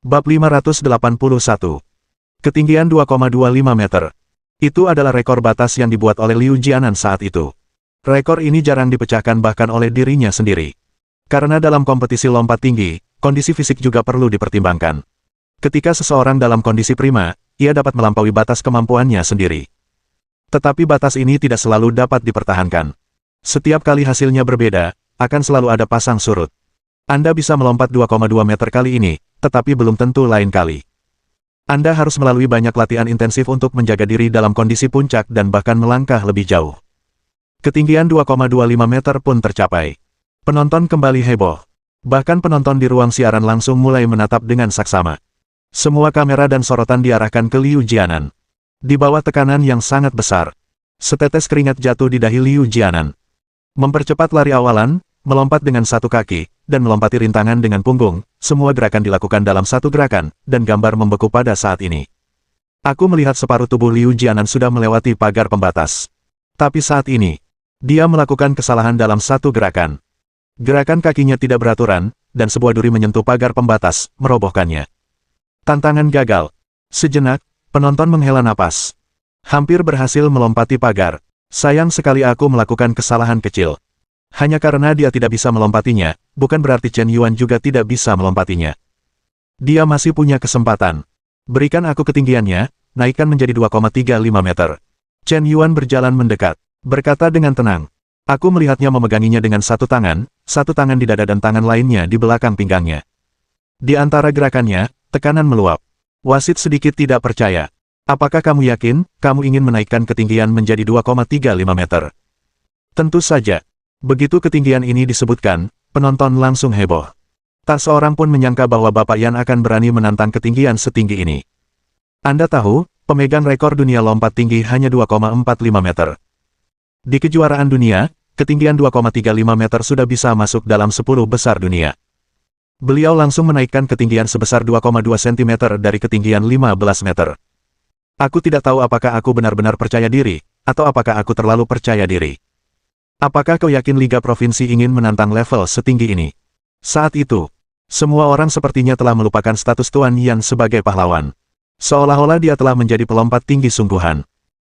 Bab 581. Ketinggian 2,25 meter. Itu adalah rekor batas yang dibuat oleh Liu Jianan saat itu. Rekor ini jarang dipecahkan bahkan oleh dirinya sendiri. Karena dalam kompetisi lompat tinggi, kondisi fisik juga perlu dipertimbangkan. Ketika seseorang dalam kondisi prima, ia dapat melampaui batas kemampuannya sendiri. Tetapi batas ini tidak selalu dapat dipertahankan. Setiap kali hasilnya berbeda, akan selalu ada pasang surut. Anda bisa melompat 2,2 meter kali ini, tetapi belum tentu lain kali. Anda harus melalui banyak latihan intensif untuk menjaga diri dalam kondisi puncak dan bahkan melangkah lebih jauh. Ketinggian 2,25 meter pun tercapai. Penonton kembali heboh. Bahkan penonton di ruang siaran langsung mulai menatap dengan saksama. Semua kamera dan sorotan diarahkan ke Liu Jianan. Di bawah tekanan yang sangat besar, setetes keringat jatuh di dahi Liu Jianan. Mempercepat lari awalan, melompat dengan satu kaki, dan melompati rintangan dengan punggung, semua gerakan dilakukan dalam satu gerakan, dan gambar membeku pada saat ini. Aku melihat separuh tubuh Liu Jianan sudah melewati pagar pembatas. Tapi saat ini, dia melakukan kesalahan dalam satu gerakan. Gerakan kakinya tidak beraturan, dan sebuah duri menyentuh pagar pembatas, merobohkannya. Tantangan gagal. Sejenak, penonton menghela napas. Hampir berhasil melompati pagar. Sayang sekali aku melakukan kesalahan kecil. Hanya karena dia tidak bisa melompatinya, bukan berarti Chen Yuan juga tidak bisa melompatinya. Dia masih punya kesempatan. Berikan aku ketinggiannya, naikkan menjadi 2,35 meter. Chen Yuan berjalan mendekat, berkata dengan tenang. Aku melihatnya memeganginya dengan satu tangan di dada dan tangan lainnya di belakang pinggangnya. Di antara gerakannya, tekanan meluap. Wasit sedikit tidak percaya. Apakah kamu yakin, kamu ingin menaikkan ketinggian menjadi 2,35 meter? Tentu saja. Begitu ketinggian ini disebutkan, penonton langsung heboh. Tak seorang pun menyangka bahwa Bapak Yan akan berani menantang ketinggian setinggi ini. Anda tahu, pemegang rekor dunia lompat tinggi hanya 2,45 meter. Di kejuaraan dunia, ketinggian 2,35 meter sudah bisa masuk dalam 10 besar dunia. Beliau langsung menaikkan ketinggian sebesar 2,2 cm dari ketinggian 15 meter. Aku tidak tahu apakah aku benar-benar percaya diri, atau apakah aku terlalu percaya diri. Apakah kau yakin Liga Provinsi ingin menantang level setinggi ini? Saat itu, semua orang sepertinya telah melupakan status Tuan Yan sebagai pahlawan. Seolah-olah dia telah menjadi pelompat tinggi sungguhan.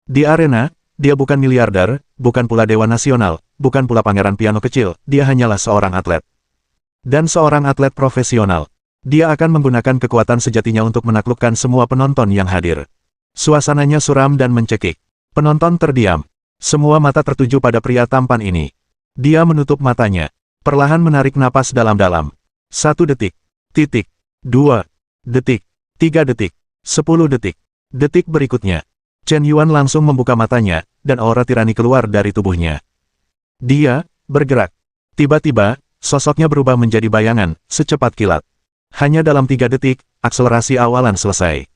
Di arena, dia bukan miliarder, bukan pula dewa nasional, bukan pula pangeran piano kecil, dia hanyalah seorang atlet. Dan seorang atlet profesional. Dia akan menggunakan kekuatan sejatinya untuk menaklukkan semua penonton yang hadir. Suasananya suram dan mencekik. Penonton terdiam. Semua mata tertuju pada pria tampan ini. Dia menutup matanya. Perlahan menarik napas dalam-dalam. 1 detik. Titik. 2 detik. 3 detik. 10 detik. Detik berikutnya. Chen Yuan langsung membuka matanya, dan aura tirani keluar dari tubuhnya. Dia bergerak. Tiba-tiba, sosoknya berubah menjadi bayangan, secepat kilat. Hanya dalam 3 detik, akselerasi awalan selesai.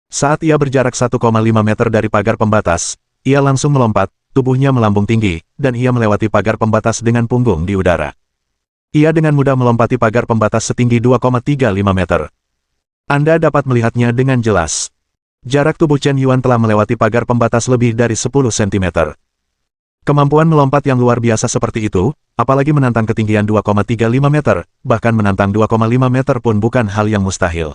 Saat ia berjarak 1,5 meter dari pagar pembatas, ia langsung melompat, tubuhnya melambung tinggi, dan ia melewati pagar pembatas dengan punggung di udara. Ia dengan mudah melompati pagar pembatas setinggi 2,35 meter. Anda dapat melihatnya dengan jelas. Jarak tubuh Chen Yuan telah melewati pagar pembatas lebih dari 10 cm. Kemampuan melompat yang luar biasa seperti itu, apalagi menantang ketinggian 2,35 meter, bahkan menantang 2,5 meter pun bukan hal yang mustahil.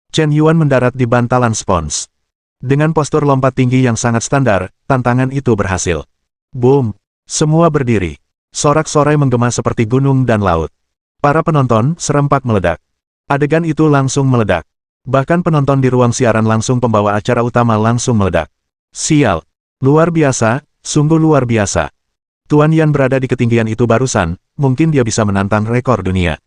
Chen Yuan mendarat di bantalan spons. Dengan postur lompat tinggi yang sangat standar, tantangan itu berhasil. Boom! Semua berdiri. Sorak-sorai menggema seperti gunung dan laut. Para penonton serempak meledak. Adegan itu langsung meledak. Bahkan penonton di ruang siaran langsung pembawa acara utama langsung meledak. Sial! Luar biasa, sungguh luar biasa. Tuan Yan berada di ketinggian itu barusan, mungkin dia bisa menantang rekor dunia.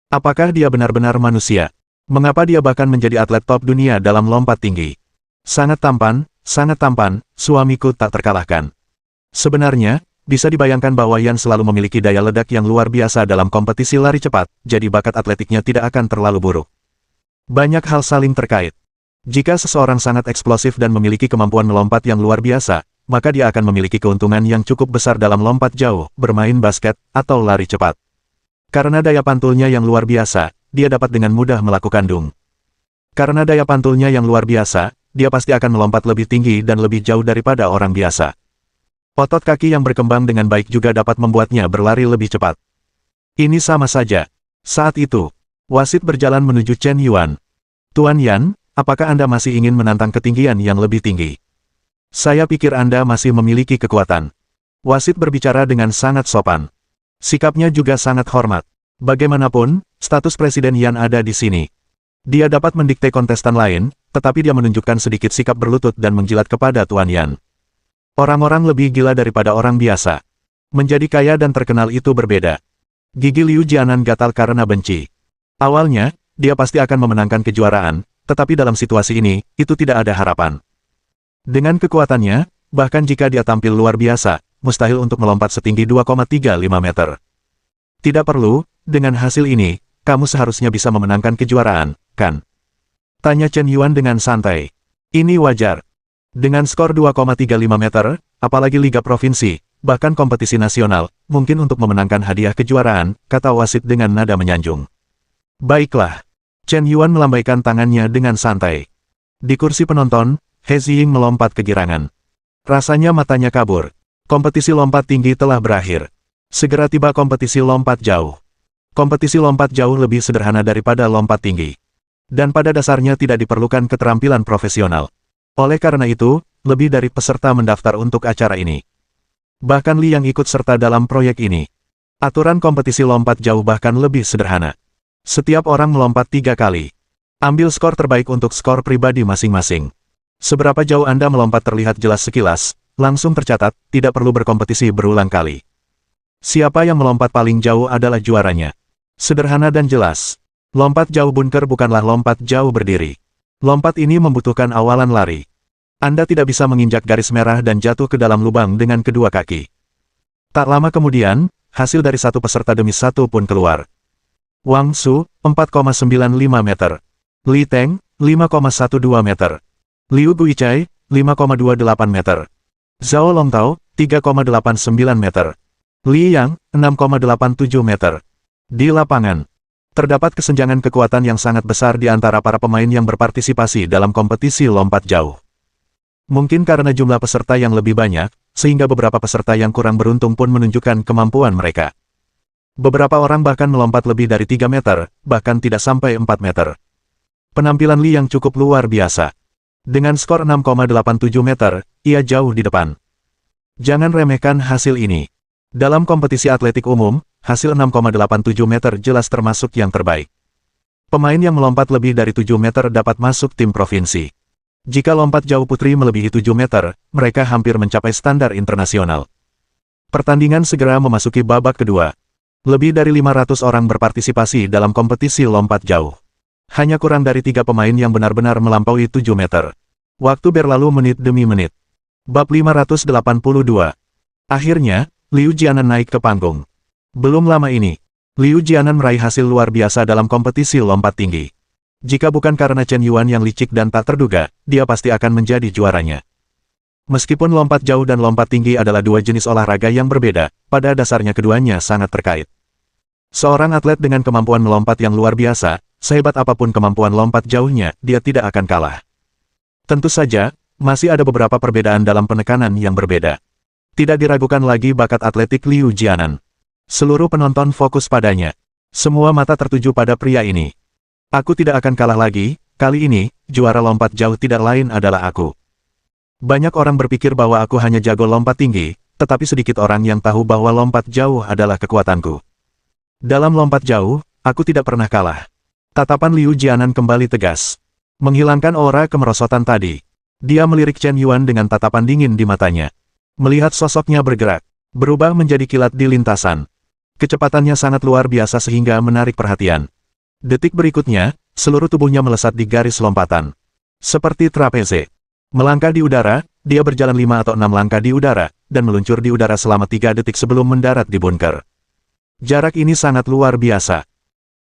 Apakah dia benar-benar manusia? Mengapa dia bahkan menjadi atlet top dunia dalam lompat tinggi? Sangat tampan, suamiku tak terkalahkan. Sebenarnya, bisa dibayangkan bahwa Yan selalu memiliki daya ledak yang luar biasa dalam kompetisi lari cepat, jadi bakat atletiknya tidak akan terlalu buruk. Banyak hal saling terkait. Jika seseorang sangat eksplosif dan memiliki kemampuan melompat yang luar biasa, maka dia akan memiliki keuntungan yang cukup besar dalam lompat jauh, bermain basket, atau lari cepat. Karena daya pantulnya yang luar biasa, dia dapat dengan mudah melakukan dung. Karena daya pantulnya yang luar biasa, dia pasti akan melompat lebih tinggi dan lebih jauh daripada orang biasa. Otot kaki yang berkembang dengan baik juga dapat membuatnya berlari lebih cepat. Ini sama saja. Saat itu, wasit berjalan menuju Chen Yuan. Tuan Yan, apakah Anda masih ingin menantang ketinggian yang lebih tinggi? Saya pikir Anda masih memiliki kekuatan. Wasit berbicara dengan sangat sopan. Sikapnya juga sangat hormat. Bagaimanapun, status Presiden Yan ada di sini. Dia dapat mendikte kontestan lain, tetapi dia menunjukkan sedikit sikap berlutut dan menjilat kepada Tuan Yan. Orang-orang lebih gila daripada orang biasa. Menjadi kaya dan terkenal itu berbeda. Gigi Liu Jianan gatal karena benci. Awalnya, dia pasti akan memenangkan kejuaraan, tetapi dalam situasi ini, itu tidak ada harapan. Dengan kekuatannya, bahkan jika dia tampil luar biasa, mustahil untuk melompat setinggi 2,35 meter. Tidak perlu, dengan hasil ini, kamu seharusnya bisa memenangkan kejuaraan, kan? Tanya Chen Yuan dengan santai. Ini wajar. Dengan skor 2,35 meter, apalagi Liga Provinsi, bahkan kompetisi nasional, mungkin untuk memenangkan hadiah kejuaraan, kata wasit dengan nada menyanjung. Baiklah. Chen Yuan melambaikan tangannya dengan santai. Di kursi penonton, He Ziying melompat kegirangan. Rasanya matanya kabur. Kompetisi lompat tinggi telah berakhir. Segera tiba kompetisi lompat jauh. Kompetisi lompat jauh lebih sederhana daripada lompat tinggi. Dan pada dasarnya tidak diperlukan keterampilan profesional. Oleh karena itu, lebih dari peserta mendaftar untuk acara ini. Bahkan Li yang ikut serta dalam proyek ini. Aturan kompetisi lompat jauh bahkan lebih sederhana. Setiap orang melompat 3 kali. Ambil skor terbaik untuk skor pribadi masing-masing. Seberapa jauh Anda melompat terlihat jelas sekilas, langsung tercatat, tidak perlu berkompetisi berulang kali. Siapa yang melompat paling jauh adalah juaranya. Sederhana dan jelas. Lompat jauh bunker bukanlah lompat jauh berdiri. Lompat ini membutuhkan awalan lari. Anda tidak bisa menginjak garis merah dan jatuh ke dalam lubang dengan kedua kaki. Tak lama kemudian, hasil dari satu peserta demi satu pun keluar. Wang Su, 4,95 meter. Li Teng, 5,12 meter. Liu Guichai, 5,28 meter. Zhao Longtao, 3,89 meter. Li Yang, 6,87 meter. Di lapangan, terdapat kesenjangan kekuatan yang sangat besar di antara para pemain yang berpartisipasi dalam kompetisi lompat jauh. Mungkin karena jumlah peserta yang lebih banyak, sehingga beberapa peserta yang kurang beruntung pun menunjukkan kemampuan mereka. Beberapa orang bahkan melompat lebih dari 3 meter, bahkan tidak sampai 4 meter. Penampilan Li yang cukup luar biasa. Dengan skor 6,87 meter, ia jauh di depan. Jangan remehkan hasil ini. Dalam kompetisi atletik umum, hasil 6,87 meter jelas termasuk yang terbaik. Pemain yang melompat lebih dari 7 meter dapat masuk tim provinsi. Jika lompat jauh putri melebihi 7 meter, mereka hampir mencapai standar internasional. Pertandingan segera memasuki babak kedua. Lebih dari 500 orang berpartisipasi dalam kompetisi lompat jauh. Hanya kurang dari 3 pemain yang benar-benar melampaui 7 meter. Waktu berlalu menit demi menit. Bab 582. Akhirnya, Liu Jianan naik ke panggung. Belum lama ini, Liu Jianan meraih hasil luar biasa dalam kompetisi lompat tinggi. Jika bukan karena Chen Yuan yang licik dan tak terduga, dia pasti akan menjadi juaranya. Meskipun lompat jauh dan lompat tinggi adalah dua jenis olahraga yang berbeda, pada dasarnya keduanya sangat terkait. Seorang atlet dengan kemampuan melompat yang luar biasa, sehebat apapun kemampuan lompat jauhnya, dia tidak akan kalah. Tentu saja, masih ada beberapa perbedaan dalam penekanan yang berbeda. Tidak diragukan lagi bakat atletik Liu Jianan. Seluruh penonton fokus padanya. Semua mata tertuju pada pria ini. Aku tidak akan kalah lagi, kali ini, juara lompat jauh tidak lain adalah aku. Banyak orang berpikir bahwa aku hanya jago lompat tinggi, tetapi sedikit orang yang tahu bahwa lompat jauh adalah kekuatanku. Dalam lompat jauh, aku tidak pernah kalah. Tatapan Liu Jianan kembali tegas. Menghilangkan aura kemerosotan tadi. Dia melirik Chen Yuan dengan tatapan dingin di matanya. Melihat sosoknya bergerak, berubah menjadi kilat di lintasan. Kecepatannya sangat luar biasa sehingga menarik perhatian. Detik berikutnya, seluruh tubuhnya melesat di garis lompatan. Seperti trapeze. Melangkah di udara, dia berjalan 5 atau 6 langkah di udara, dan meluncur di udara selama 3 detik sebelum mendarat di bunker. Jarak ini sangat luar biasa.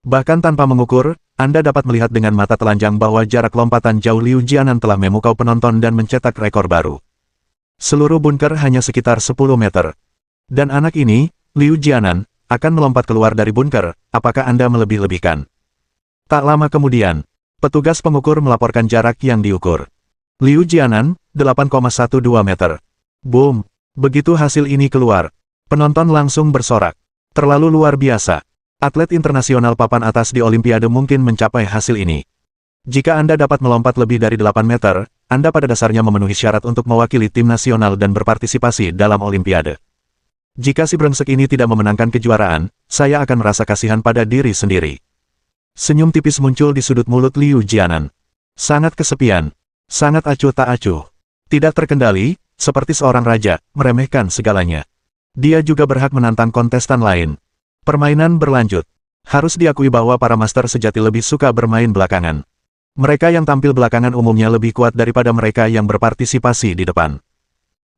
Bahkan tanpa mengukur, Anda dapat melihat dengan mata telanjang bahwa jarak lompatan jauh Liu Jianan telah memukau penonton dan mencetak rekor baru. Seluruh bunker hanya sekitar 10 meter. Dan anak ini, Liu Jianan, akan melompat keluar dari bunker, apakah Anda melebih-lebihkan? Tak lama kemudian, petugas pengukur melaporkan jarak yang diukur. Liu Jianan, 8,12 meter. Boom! Begitu hasil ini keluar, penonton langsung bersorak. Terlalu luar biasa. Atlet internasional papan atas di Olimpiade mungkin mencapai hasil ini. Jika Anda dapat melompat lebih dari 8 meter, Anda pada dasarnya memenuhi syarat untuk mewakili tim nasional dan berpartisipasi dalam Olimpiade. Jika si brengsek ini tidak memenangkan kejuaraan, saya akan merasa kasihan pada diri sendiri. Senyum tipis muncul di sudut mulut Liu Jianan. Sangat kesepian. Sangat acuh tak acuh. Tidak terkendali, seperti seorang raja, meremehkan segalanya. Dia juga berhak menantang kontestan lain. Permainan berlanjut. Harus diakui bahwa para master sejati lebih suka bermain belakangan. Mereka yang tampil belakangan umumnya lebih kuat daripada mereka yang berpartisipasi di depan.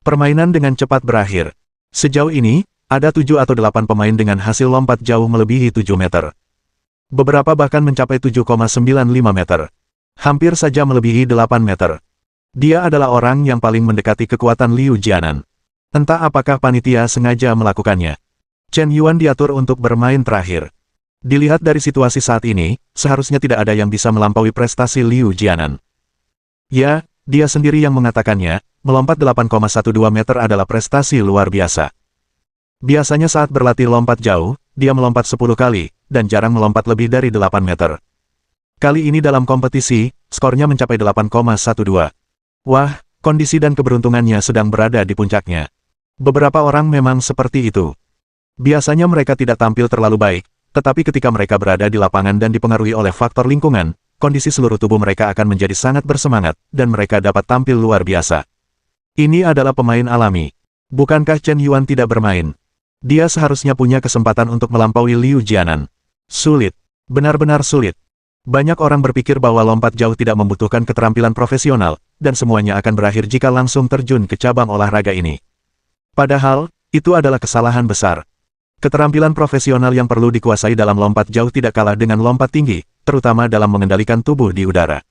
Permainan dengan cepat berakhir. Sejauh ini, ada 7 atau 8 pemain dengan hasil lompat jauh melebihi 7 meter. Beberapa bahkan mencapai 7,95 meter. Hampir saja melebihi 8 meter. Dia adalah orang yang paling mendekati kekuatan Liu Jianan. Entah apakah panitia sengaja melakukannya. Chen Yuan diatur untuk bermain terakhir. Dilihat dari situasi saat ini, seharusnya tidak ada yang bisa melampaui prestasi Liu Jianan. Ya, dia sendiri yang mengatakannya, melompat 8,12 meter adalah prestasi luar biasa. Biasanya saat berlatih lompat jauh, dia melompat 10 kali, dan jarang melompat lebih dari 8 meter. Kali ini dalam kompetisi, skornya mencapai 8,12. Wah, kondisi dan keberuntungannya sedang berada di puncaknya. Beberapa orang memang seperti itu. Biasanya mereka tidak tampil terlalu baik, tetapi ketika mereka berada di lapangan dan dipengaruhi oleh faktor lingkungan, kondisi seluruh tubuh mereka akan menjadi sangat bersemangat, dan mereka dapat tampil luar biasa. Ini adalah pemain alami. Bukankah Chen Yuan tidak bermain? Dia seharusnya punya kesempatan untuk melampaui Liu Jianan. Sulit. Benar-benar sulit. Banyak orang berpikir bahwa lompat jauh tidak membutuhkan keterampilan profesional, dan semuanya akan berakhir jika langsung terjun ke cabang olahraga ini. Padahal, itu adalah kesalahan besar. Keterampilan profesional yang perlu dikuasai dalam lompat jauh tidak kalah dengan lompat tinggi, terutama dalam mengendalikan tubuh di udara.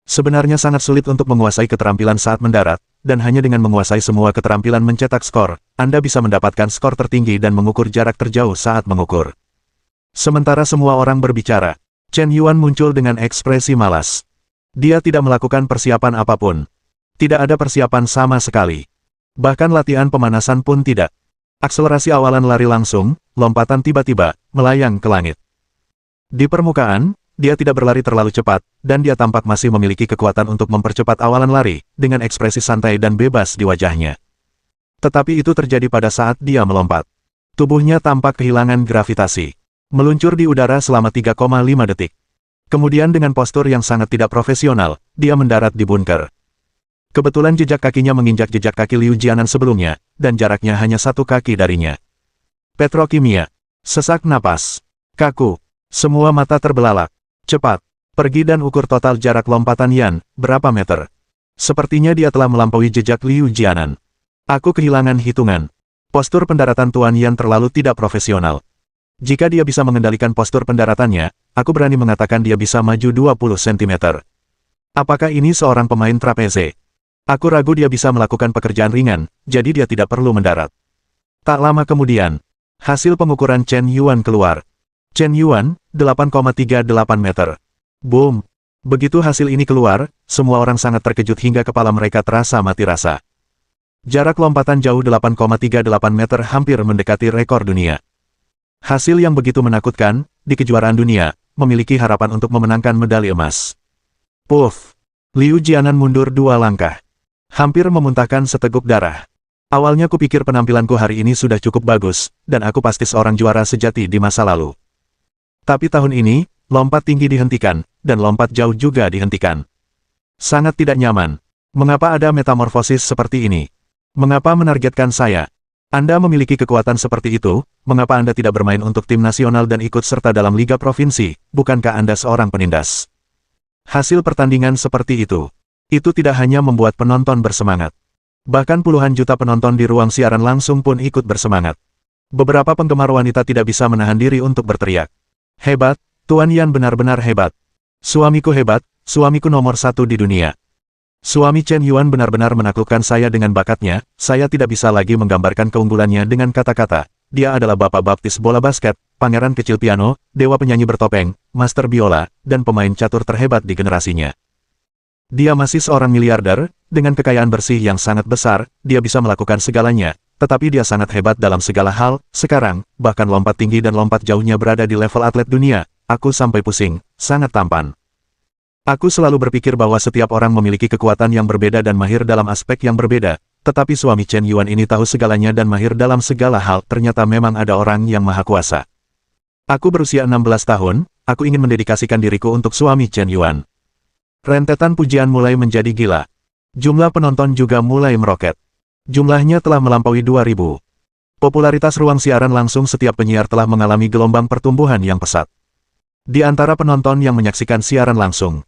Sebenarnya sangat sulit untuk menguasai keterampilan saat mendarat, dan hanya dengan menguasai semua keterampilan mencetak skor, Anda bisa mendapatkan skor tertinggi dan mengukur jarak terjauh saat mengukur. Sementara semua orang berbicara, Chen Yuan muncul dengan ekspresi malas. Dia tidak melakukan persiapan apapun. Tidak ada persiapan sama sekali. Bahkan latihan pemanasan pun tidak. Akselerasi awalan lari langsung, lompatan tiba-tiba, melayang ke langit. Di permukaan, dia tidak berlari terlalu cepat, dan dia tampak masih memiliki kekuatan untuk mempercepat awalan lari, dengan ekspresi santai dan bebas di wajahnya. Tetapi itu terjadi pada saat dia melompat. Tubuhnya tampak kehilangan gravitasi. Meluncur di udara selama 3,5 detik. Kemudian dengan postur yang sangat tidak profesional, dia mendarat di bunker. Kebetulan jejak kakinya menginjak jejak kaki Liu Jianan sebelumnya, dan jaraknya hanya 1 kaki darinya. Petrokimia. Sesak napas. Kaku. Semua mata terbelalak. Cepat. Pergi dan ukur total jarak lompatan Yan, berapa meter. Sepertinya dia telah melampaui jejak Liu Jianan. Aku kehilangan hitungan. Postur pendaratan Tuan Yan terlalu tidak profesional. Jika dia bisa mengendalikan postur pendaratannya, aku berani mengatakan dia bisa maju 20 cm. Apakah ini seorang pemain trapeze? Aku ragu dia bisa melakukan pekerjaan ringan, jadi dia tidak perlu mendarat. Tak lama kemudian, hasil pengukuran Chen Yuan keluar. Chen Yuan, 8,38 meter. Boom! Begitu hasil ini keluar, semua orang sangat terkejut hingga kepala mereka terasa mati rasa. Jarak lompatan jauh 8,38 meter hampir mendekati rekor dunia. Hasil yang begitu menakutkan, di kejuaraan dunia, memiliki harapan untuk memenangkan medali emas. Puff! Liu Jianan mundur 2 langkah. Hampir memuntahkan seteguk darah. Awalnya kupikir penampilanku hari ini sudah cukup bagus, dan aku pasti seorang juara sejati di masa lalu. Tapi tahun ini, lompat tinggi dihentikan, dan lompat jauh juga dihentikan. Sangat tidak nyaman. Mengapa ada metamorfosis seperti ini? Mengapa menargetkan saya? Anda memiliki kekuatan seperti itu, mengapa Anda tidak bermain untuk tim nasional dan ikut serta dalam Liga Provinsi, bukankah Anda seorang penindas? Hasil pertandingan seperti itu tidak hanya membuat penonton bersemangat. Bahkan puluhan juta penonton di ruang siaran langsung pun ikut bersemangat. Beberapa penggemar wanita tidak bisa menahan diri untuk berteriak. Hebat, Tuan Yan benar-benar hebat. Suamiku hebat, suamiku nomor 1 di dunia. Suami Chen Yuan benar-benar menaklukkan saya dengan bakatnya, saya tidak bisa lagi menggambarkan keunggulannya dengan kata-kata. Dia adalah bapak baptis bola basket, pangeran kecil piano, dewa penyanyi bertopeng, master biola, dan pemain catur terhebat di generasinya. Dia masih seorang miliarder, dengan kekayaan bersih yang sangat besar, dia bisa melakukan segalanya, tetapi dia sangat hebat dalam segala hal. Sekarang, bahkan lompat tinggi dan lompat jauhnya berada di level atlet dunia. Aku sampai pusing, sangat tampan. Aku selalu berpikir bahwa setiap orang memiliki kekuatan yang berbeda dan mahir dalam aspek yang berbeda, tetapi suami Chen Yuan ini tahu segalanya dan mahir dalam segala hal. Ternyata memang ada orang yang maha kuasa. Aku berusia 16 tahun, aku ingin mendedikasikan diriku untuk suami Chen Yuan. Rentetan pujian mulai menjadi gila. Jumlah penonton juga mulai meroket. Jumlahnya telah melampaui 2000. Popularitas ruang siaran langsung setiap penyiar telah mengalami gelombang pertumbuhan yang pesat. Di antara penonton yang menyaksikan siaran langsung,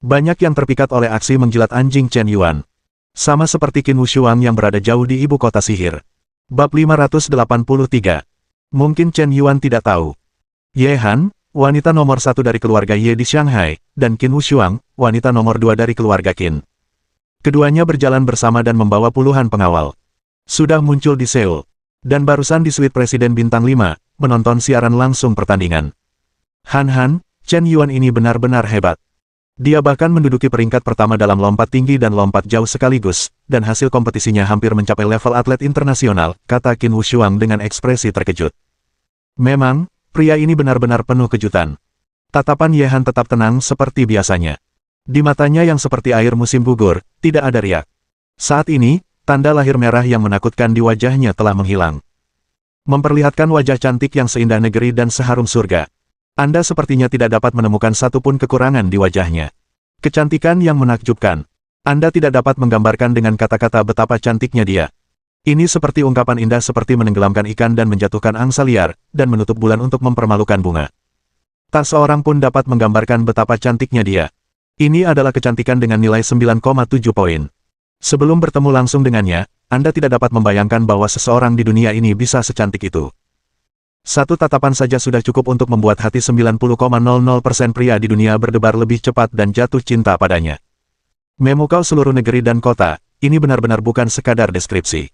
banyak yang terpikat oleh aksi menjilat anjing Chen Yuan. Sama seperti Qin Wushuang yang berada jauh di ibu kota sihir. Bab 583. Mungkin Chen Yuan tidak tahu. Ye Han, wanita nomor 1 dari keluarga Ye di Shanghai, dan Qin Wushuang, wanita nomor 2 dari keluarga Qin. Keduanya berjalan bersama dan membawa puluhan pengawal. Sudah muncul di Seoul. Dan barusan di suite Presiden Bintang 5, menonton siaran langsung pertandingan. Han, Chen Yuan ini benar-benar hebat. Dia bahkan menduduki peringkat pertama dalam lompat tinggi dan lompat jauh sekaligus, dan hasil kompetisinya hampir mencapai level atlet internasional, kata Qin Wushuang dengan ekspresi terkejut. Memang, pria ini benar-benar penuh kejutan. Tatapan Ye Han tetap tenang seperti biasanya. Di matanya yang seperti air musim gugur, tidak ada riak. Saat ini, tanda lahir merah yang menakutkan di wajahnya telah menghilang. Memperlihatkan wajah cantik yang seindah negeri dan seharum surga. Anda sepertinya tidak dapat menemukan satupun kekurangan di wajahnya. Kecantikan yang menakjubkan. Anda tidak dapat menggambarkan dengan kata-kata betapa cantiknya dia. Ini seperti ungkapan indah seperti menenggelamkan ikan dan menjatuhkan angsa liar, dan menutup bulan untuk mempermalukan bunga. Tak seorang pun dapat menggambarkan betapa cantiknya dia. Ini adalah kecantikan dengan nilai 9,7 poin. Sebelum bertemu langsung dengannya, Anda tidak dapat membayangkan bahwa seseorang di dunia ini bisa secantik itu. Satu tatapan saja sudah cukup untuk membuat hati 90,00% pria di dunia berdebar lebih cepat dan jatuh cinta padanya. Memukau seluruh negeri dan kota, ini benar-benar bukan sekadar deskripsi.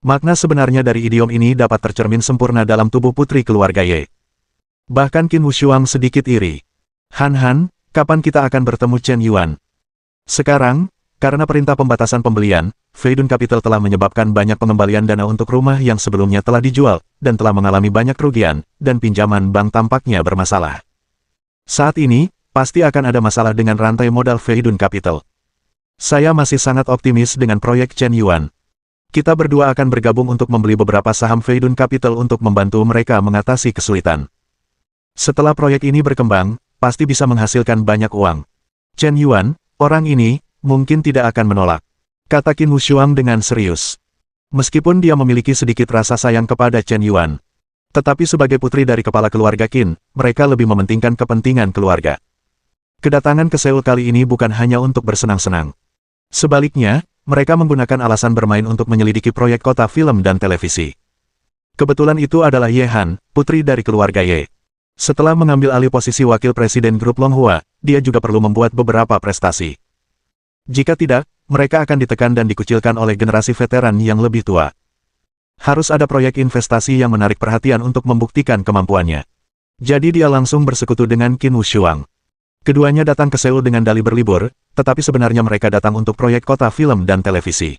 Makna sebenarnya dari idiom ini dapat tercermin sempurna dalam tubuh putri keluarga Ye. Bahkan Qin Wushuang sedikit iri. Han, kapan kita akan bertemu Chen Yuan? Sekarang, karena perintah pembatasan pembelian, Feidun Capital telah menyebabkan banyak pengembalian dana untuk rumah yang sebelumnya telah dijual, dan telah mengalami banyak kerugian, dan pinjaman bank tampaknya bermasalah. Saat ini, pasti akan ada masalah dengan rantai modal Feidun Capital. Saya masih sangat optimis dengan proyek Chen Yuan. Kita berdua akan bergabung untuk membeli beberapa saham Feidun Capital untuk membantu mereka mengatasi kesulitan. Setelah proyek ini berkembang, pasti bisa menghasilkan banyak uang. Chen Yuan, orang ini, mungkin tidak akan menolak, kata Qin Wushuang dengan serius. Meskipun dia memiliki sedikit rasa sayang kepada Chen Yuan, tetapi sebagai putri dari kepala keluarga Qin, mereka lebih mementingkan kepentingan keluarga. Kedatangan ke Seoul kali ini bukan hanya untuk bersenang-senang. Sebaliknya, mereka menggunakan alasan bermain untuk menyelidiki proyek kota film dan televisi. Kebetulan itu adalah Ye Han, putri dari keluarga Ye. Setelah mengambil alih posisi wakil presiden grup Longhua, dia juga perlu membuat beberapa prestasi. Jika tidak, mereka akan ditekan dan dikucilkan oleh generasi veteran yang lebih tua. Harus ada proyek investasi yang menarik perhatian untuk membuktikan kemampuannya. Jadi dia langsung bersekutu dengan Qin Wushuang. Keduanya datang ke Seoul dengan dalih berlibur, tetapi sebenarnya mereka datang untuk proyek kota film dan televisi.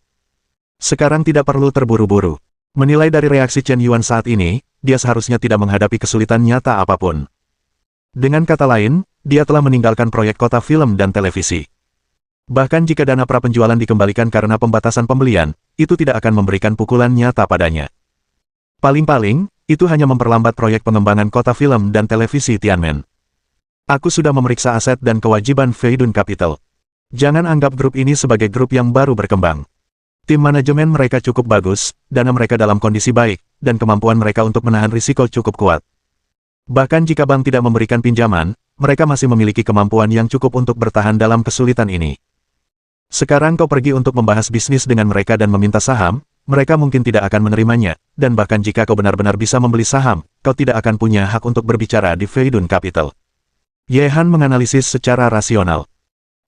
Sekarang tidak perlu terburu-buru. Menilai dari reaksi Chen Yuan saat ini, dia seharusnya tidak menghadapi kesulitan nyata apapun. Dengan kata lain, dia telah meninggalkan proyek kota film dan televisi. Bahkan jika dana prapenjualan dikembalikan karena pembatasan pembelian, itu tidak akan memberikan pukulan nyata padanya. Paling-paling, itu hanya memperlambat proyek pengembangan kota film dan televisi Tianmen. Aku sudah memeriksa aset dan kewajiban Feidun Capital. Jangan anggap grup ini sebagai grup yang baru berkembang. Tim manajemen mereka cukup bagus, dana mereka dalam kondisi baik, dan kemampuan mereka untuk menahan risiko cukup kuat. Bahkan jika bank tidak memberikan pinjaman, mereka masih memiliki kemampuan yang cukup untuk bertahan dalam kesulitan ini. Sekarang kau pergi untuk membahas bisnis dengan mereka dan meminta saham, mereka mungkin tidak akan menerimanya, dan bahkan jika kau benar-benar bisa membeli saham, kau tidak akan punya hak untuk berbicara di Feidun Capital. Ye Han menganalisis secara rasional.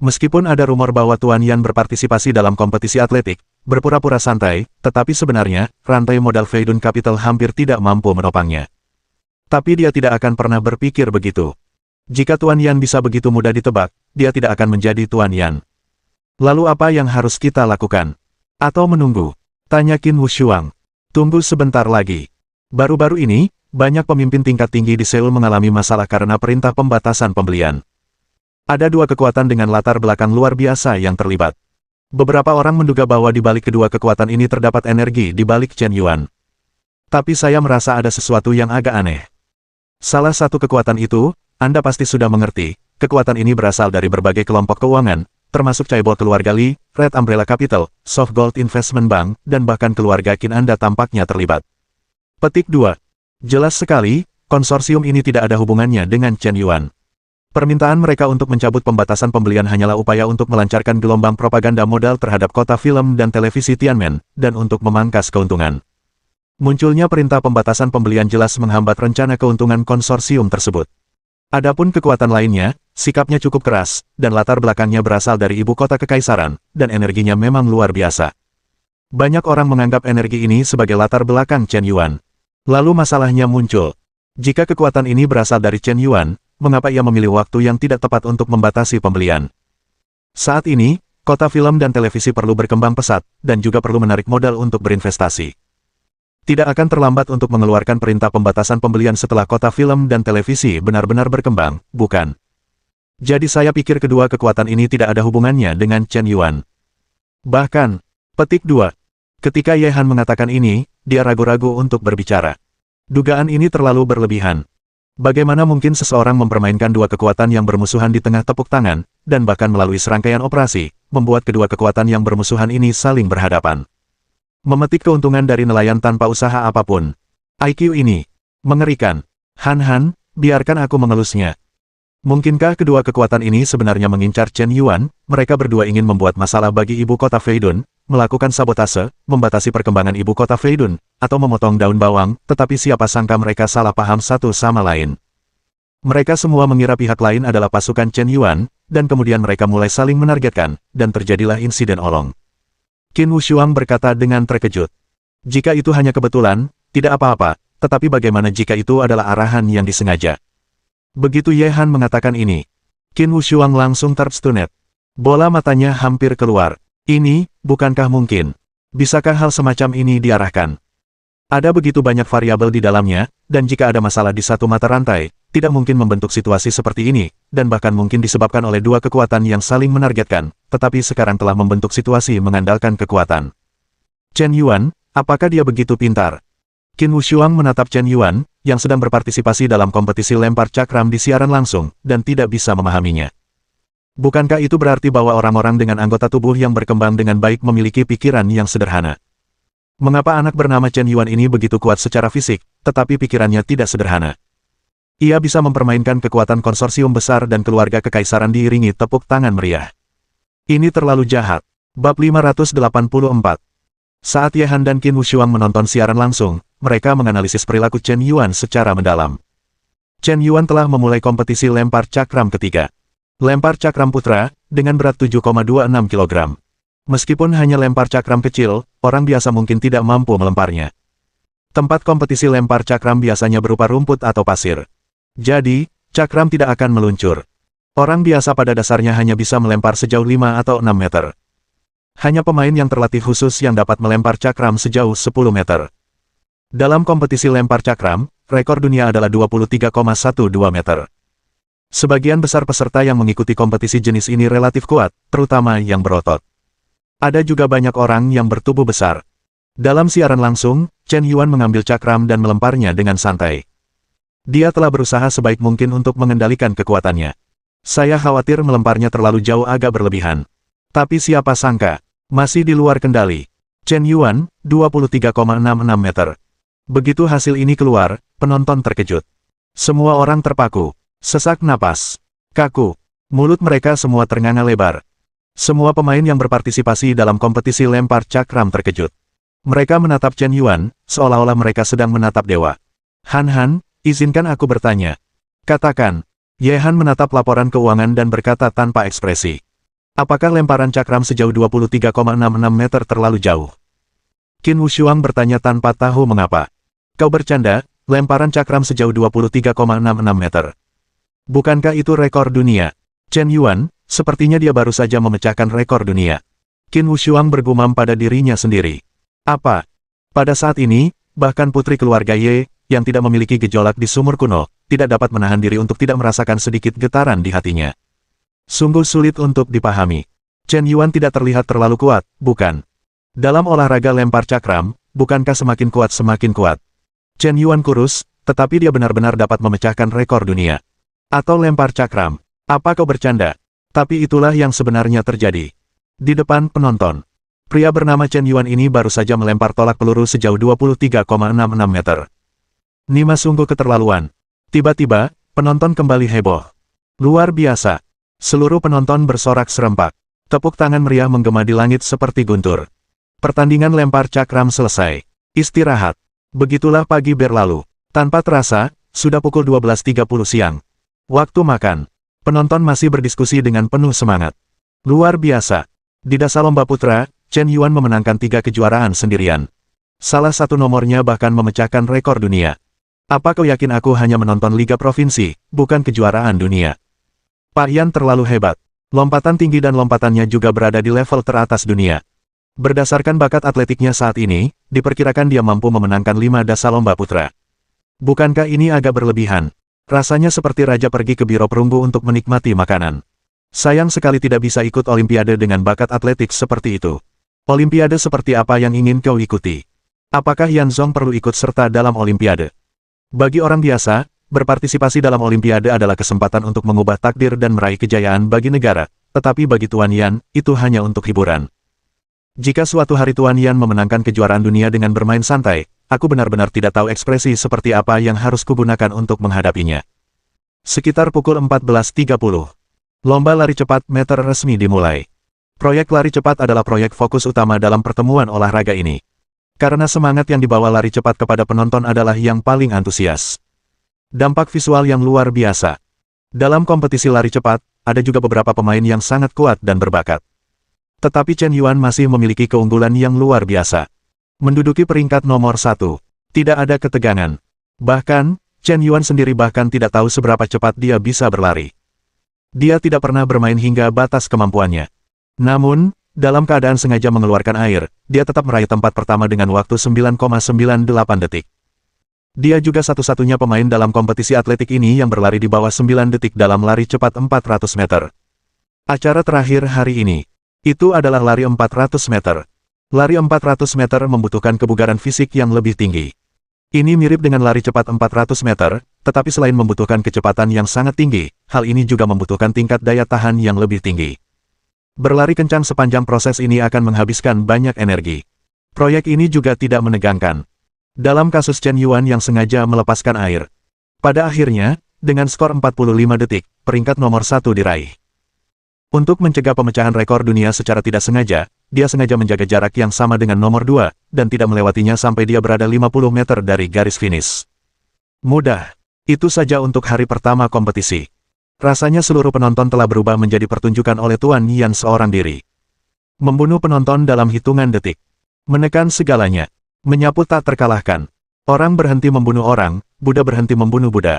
Meskipun ada rumor bahwa Tuan Yan berpartisipasi dalam kompetisi atletik, berpura-pura santai, tetapi sebenarnya, rantai modal Feidun Capital hampir tidak mampu menopangnya. Tapi dia tidak akan pernah berpikir begitu. Jika Tuan Yan bisa begitu mudah ditebak, dia tidak akan menjadi Tuan Yan. Lalu apa yang harus kita lakukan? Atau menunggu? Tanya Qin Wushuang. Tunggu sebentar lagi. Baru-baru ini, banyak pemimpin tingkat tinggi di Seoul mengalami masalah karena perintah pembatasan pembelian. Ada dua kekuatan dengan latar belakang luar biasa yang terlibat. Beberapa orang menduga bahwa di balik kedua kekuatan ini terdapat energi di balik Chen Yuan. Tapi saya merasa ada sesuatu yang agak aneh. Salah satu kekuatan itu, Anda pasti sudah mengerti, kekuatan ini berasal dari berbagai kelompok keuangan, termasuk Chaebol keluarga Li, Red Umbrella Capital, Soft Gold Investment Bank, dan bahkan keluarga Qin Anda tampaknya terlibat. Petik 2. Jelas sekali, konsorsium ini tidak ada hubungannya dengan Chen Yuan. Permintaan mereka untuk mencabut pembatasan pembelian hanyalah upaya untuk melancarkan gelombang propaganda modal terhadap kota film dan televisi Tianmen, dan untuk memangkas keuntungan. Munculnya perintah pembatasan pembelian jelas menghambat rencana keuntungan konsorsium tersebut. Adapun kekuatan lainnya, sikapnya cukup keras, dan latar belakangnya berasal dari ibu kota kekaisaran, dan energinya memang luar biasa. Banyak orang menganggap energi ini sebagai latar belakang Chen Yuan. Lalu masalahnya muncul. Jika kekuatan ini berasal dari Chen Yuan, mengapa ia memilih waktu yang tidak tepat untuk membatasi pembelian? Saat ini, kota film dan televisi perlu berkembang pesat, dan juga perlu menarik modal untuk berinvestasi. Tidak akan terlambat untuk mengeluarkan perintah pembatasan pembelian setelah kota film dan televisi benar-benar berkembang, bukan? Jadi saya pikir kedua kekuatan ini tidak ada hubungannya dengan Chen Yuan. Bahkan, petik 2. Ketika Ye Han mengatakan ini, dia ragu-ragu untuk berbicara. Dugaan ini terlalu berlebihan. Bagaimana mungkin seseorang mempermainkan dua kekuatan yang bermusuhan di tengah tepuk tangan, dan bahkan melalui serangkaian operasi, membuat kedua kekuatan yang bermusuhan ini saling berhadapan. Memetik keuntungan dari nelayan tanpa usaha apapun. IQ ini mengerikan. Han, biarkan aku mengelusnya. Mungkinkah kedua kekuatan ini sebenarnya mengincar Chen Yuan? Mereka berdua ingin membuat masalah bagi ibu kota Feidun, melakukan sabotase, membatasi perkembangan ibu kota Feidun, atau memotong daun bawang, tetapi siapa sangka mereka salah paham satu sama lain. Mereka semua mengira pihak lain adalah pasukan Chen Yuan, dan kemudian mereka mulai saling menargetkan, dan terjadilah insiden olong. Qin Wushuang berkata dengan terkejut. Jika itu hanya kebetulan, tidak apa-apa, tetapi bagaimana jika itu adalah arahan yang disengaja? Begitu Ye Han mengatakan ini, Qin Wushuang langsung terstunet. Bola matanya hampir keluar. Ini, bukankah mungkin? Bisakah hal semacam ini diarahkan? Ada begitu banyak variabel di dalamnya, dan jika ada masalah di satu mata rantai, tidak mungkin membentuk situasi seperti ini, dan bahkan mungkin disebabkan oleh dua kekuatan yang saling menargetkan, tetapi sekarang telah membentuk situasi mengandalkan kekuatan. Chen Yuan, apakah dia begitu pintar? Qin Wushuang menatap Chen Yuan, yang sedang berpartisipasi dalam kompetisi lempar cakram di siaran langsung, dan tidak bisa memahaminya. Bukankah itu berarti bahwa orang-orang dengan anggota tubuh yang berkembang dengan baik memiliki pikiran yang sederhana? Mengapa anak bernama Chen Yuan ini begitu kuat secara fisik, tetapi pikirannya tidak sederhana? Ia bisa mempermainkan kekuatan konsorsium besar dan keluarga kekaisaran diiringi tepuk tangan meriah. Ini terlalu jahat. Bab 584. Saat Ye Han dan Qin Wushuang menonton siaran langsung, mereka menganalisis perilaku Chen Yuan secara mendalam. Chen Yuan telah memulai kompetisi lempar cakram ketiga. Lempar cakram putra, dengan berat 7,26 kg. Meskipun hanya lempar cakram kecil, orang biasa mungkin tidak mampu melemparnya. Tempat kompetisi lempar cakram biasanya berupa rumput atau pasir. Jadi, cakram tidak akan meluncur. Orang biasa pada dasarnya hanya bisa melempar sejauh 5 atau 6 meter. Hanya pemain yang terlatih khusus yang dapat melempar cakram sejauh 10 meter. Dalam kompetisi lempar cakram, rekor dunia adalah 23,12 meter. Sebagian besar peserta yang mengikuti kompetisi jenis ini relatif kuat, terutama yang berotot. Ada juga banyak orang yang bertubuh besar. Dalam siaran langsung, Chen Yuan mengambil cakram dan melemparnya dengan santai. Dia telah berusaha sebaik mungkin untuk mengendalikan kekuatannya. Saya khawatir melemparnya terlalu jauh agak berlebihan. Tapi siapa sangka, masih di luar kendali. Chen Yuan, 23,66 meter. Begitu hasil ini keluar, penonton terkejut. Semua orang terpaku. Sesak napas. Kaku. Mulut mereka semua ternganga lebar. Semua pemain yang berpartisipasi dalam kompetisi lempar cakram terkejut. Mereka menatap Chen Yuan, seolah-olah mereka sedang menatap dewa. Han, izinkan aku bertanya. Katakan. Ye Han menatap laporan keuangan dan berkata tanpa ekspresi. Apakah lemparan cakram sejauh 23,66 meter terlalu jauh? Qin Wushuang bertanya tanpa tahu mengapa. Kau bercanda, lemparan cakram sejauh 23,66 meter. Bukankah itu rekor dunia? Chen Yuan, sepertinya dia baru saja memecahkan rekor dunia. Qin Wushuang bergumam pada dirinya sendiri. Apa? Pada saat ini, bahkan putri keluarga Ye, yang tidak memiliki gejolak di sumur kuno, tidak dapat menahan diri untuk tidak merasakan sedikit getaran di hatinya. Sungguh sulit untuk dipahami. Chen Yuan tidak terlihat terlalu kuat, bukan? Dalam olahraga lempar cakram, bukankah semakin kuat semakin kuat? Chen Yuan kurus, tetapi dia benar-benar dapat memecahkan rekor dunia. Atau lempar cakram. Apa kau bercanda? Tapi itulah yang sebenarnya terjadi. Di depan penonton, pria bernama Chen Yuan ini baru saja melempar tolak peluru sejauh 23,66 meter. Nima sungguh keterlaluan. Tiba-tiba, penonton kembali heboh. Luar biasa. Seluruh penonton bersorak serempak. Tepuk tangan meriah menggema di langit seperti guntur. Pertandingan lempar cakram selesai. Istirahat. Begitulah pagi berlalu. Tanpa terasa, sudah pukul 12.30 siang. Waktu makan. Penonton masih berdiskusi dengan penuh semangat. Luar biasa. Di dasar lomba putra, Chen Yuan memenangkan 3 kejuaraan sendirian. Salah satu nomornya bahkan memecahkan rekor dunia. Apa kau yakin aku hanya menonton Liga Provinsi, bukan kejuaraan dunia? Pak Yan terlalu hebat. Lompatan tinggi dan lompatannya juga berada di level teratas dunia. Berdasarkan bakat atletiknya saat ini, diperkirakan dia mampu memenangkan 5 dasar lomba putra. Bukankah ini agak berlebihan? Rasanya seperti raja pergi ke biro perunggu untuk menikmati makanan. Sayang sekali tidak bisa ikut olimpiade dengan bakat atletik seperti itu. Olimpiade seperti apa yang ingin kau ikuti? Apakah Yan Zong perlu ikut serta dalam olimpiade? Bagi orang biasa, berpartisipasi dalam olimpiade adalah kesempatan untuk mengubah takdir dan meraih kejayaan bagi negara, tetapi bagi Tuan Yan, itu hanya untuk hiburan. Jika suatu hari Tuan Yan memenangkan kejuaraan dunia dengan bermain santai, aku benar-benar tidak tahu ekspresi seperti apa yang harus kugunakan untuk menghadapinya. Sekitar pukul 14.30. Lomba lari cepat meter resmi dimulai. Proyek lari cepat adalah proyek fokus utama dalam pertemuan olahraga ini. Karena semangat yang dibawa lari cepat kepada penonton adalah yang paling antusias. Dampak visual yang luar biasa. Dalam kompetisi lari cepat, ada juga beberapa pemain yang sangat kuat dan berbakat. Tetapi Chen Yuan masih memiliki keunggulan yang luar biasa. Menduduki peringkat nomor 1. Tidak ada ketegangan. Bahkan, Chen Yuan sendiri bahkan tidak tahu seberapa cepat dia bisa berlari. Dia tidak pernah bermain hingga batas kemampuannya. Namun, dalam keadaan sengaja mengeluarkan air, dia tetap meraih tempat pertama dengan waktu 9,98 detik. Dia juga satu-satunya pemain dalam kompetisi atletik ini yang berlari di bawah 9 detik dalam lari cepat 400 meter. Acara terakhir hari ini. Itu adalah lari 400 meter. Lari 400 meter membutuhkan kebugaran fisik yang lebih tinggi. Ini mirip dengan lari cepat 400 meter, tetapi selain membutuhkan kecepatan yang sangat tinggi, hal ini juga membutuhkan tingkat daya tahan yang lebih tinggi. Berlari kencang sepanjang proses ini akan menghabiskan banyak energi. Proyek ini juga tidak menegangkan. Dalam kasus Chen Yuan yang sengaja melepaskan air. Pada akhirnya, dengan skor 45 detik, peringkat nomor 1 diraih. Untuk mencegah pemecahan rekor dunia secara tidak sengaja, dia sengaja menjaga jarak yang sama dengan nomor 2, dan tidak melewatinya sampai dia berada 50 meter dari garis finish. Mudah. Itu saja untuk hari pertama kompetisi. Rasanya seluruh penonton telah berubah menjadi pertunjukan oleh Tuan Yan seorang diri. Membunuh penonton dalam hitungan detik. Menekan segalanya. Menyapu tak terkalahkan. Orang berhenti membunuh orang, Buddha berhenti membunuh Buddha.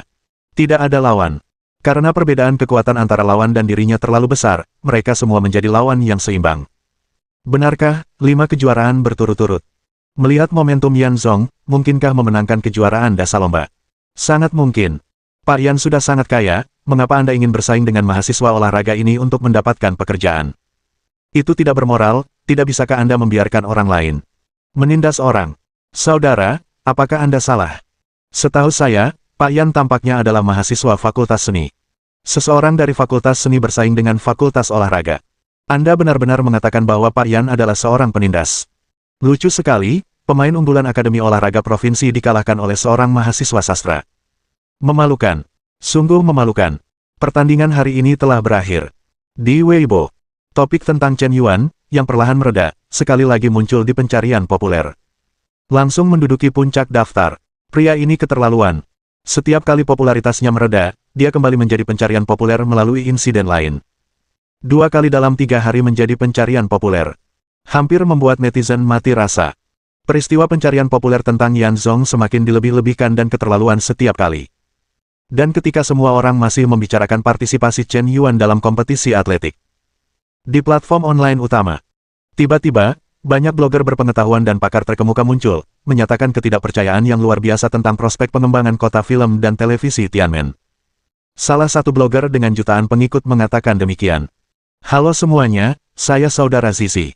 Tidak ada lawan. Karena perbedaan kekuatan antara lawan dan dirinya terlalu besar, mereka semua menjadi lawan yang seimbang. Benarkah, 5 kejuaraan berturut-turut? Melihat momentum Yan Zong, mungkinkah memenangkan kejuaraan dasar lomba? Sangat mungkin. Pak Yan sudah sangat kaya, mengapa Anda ingin bersaing dengan mahasiswa olahraga ini untuk mendapatkan pekerjaan? Itu tidak bermoral, tidak bisakah Anda membiarkan orang lain menindas orang? Saudara, apakah Anda salah? Setahu saya, Pak Yan tampaknya adalah mahasiswa Fakultas Seni. Seseorang dari Fakultas Seni bersaing dengan Fakultas Olahraga. Anda benar-benar mengatakan bahwa Pak Yan adalah seorang penindas. Lucu sekali, pemain unggulan Akademi Olahraga Provinsi dikalahkan oleh seorang mahasiswa sastra. Memalukan. Sungguh memalukan. Pertandingan hari ini telah berakhir. Di Weibo, topik tentang Chen Yuan, yang perlahan mereda, sekali lagi muncul di pencarian populer. Langsung menduduki puncak daftar. Pria ini keterlaluan. Setiap kali popularitasnya mereda, dia kembali menjadi pencarian populer melalui insiden lain. 2 kali dalam 3 hari menjadi pencarian populer. Hampir membuat netizen mati rasa. Peristiwa pencarian populer tentang Yan Zong semakin dilebih-lebihkan dan keterlaluan setiap kali. Dan ketika semua orang masih membicarakan partisipasi Chen Yuan dalam kompetisi atletik. Di platform online utama. Tiba-tiba, banyak blogger berpengetahuan dan pakar terkemuka muncul, menyatakan ketidakpercayaan yang luar biasa tentang prospek pengembangan kota film dan televisi Tianmen. Salah satu blogger dengan jutaan pengikut mengatakan demikian. Halo semuanya, saya Saudara Zizi.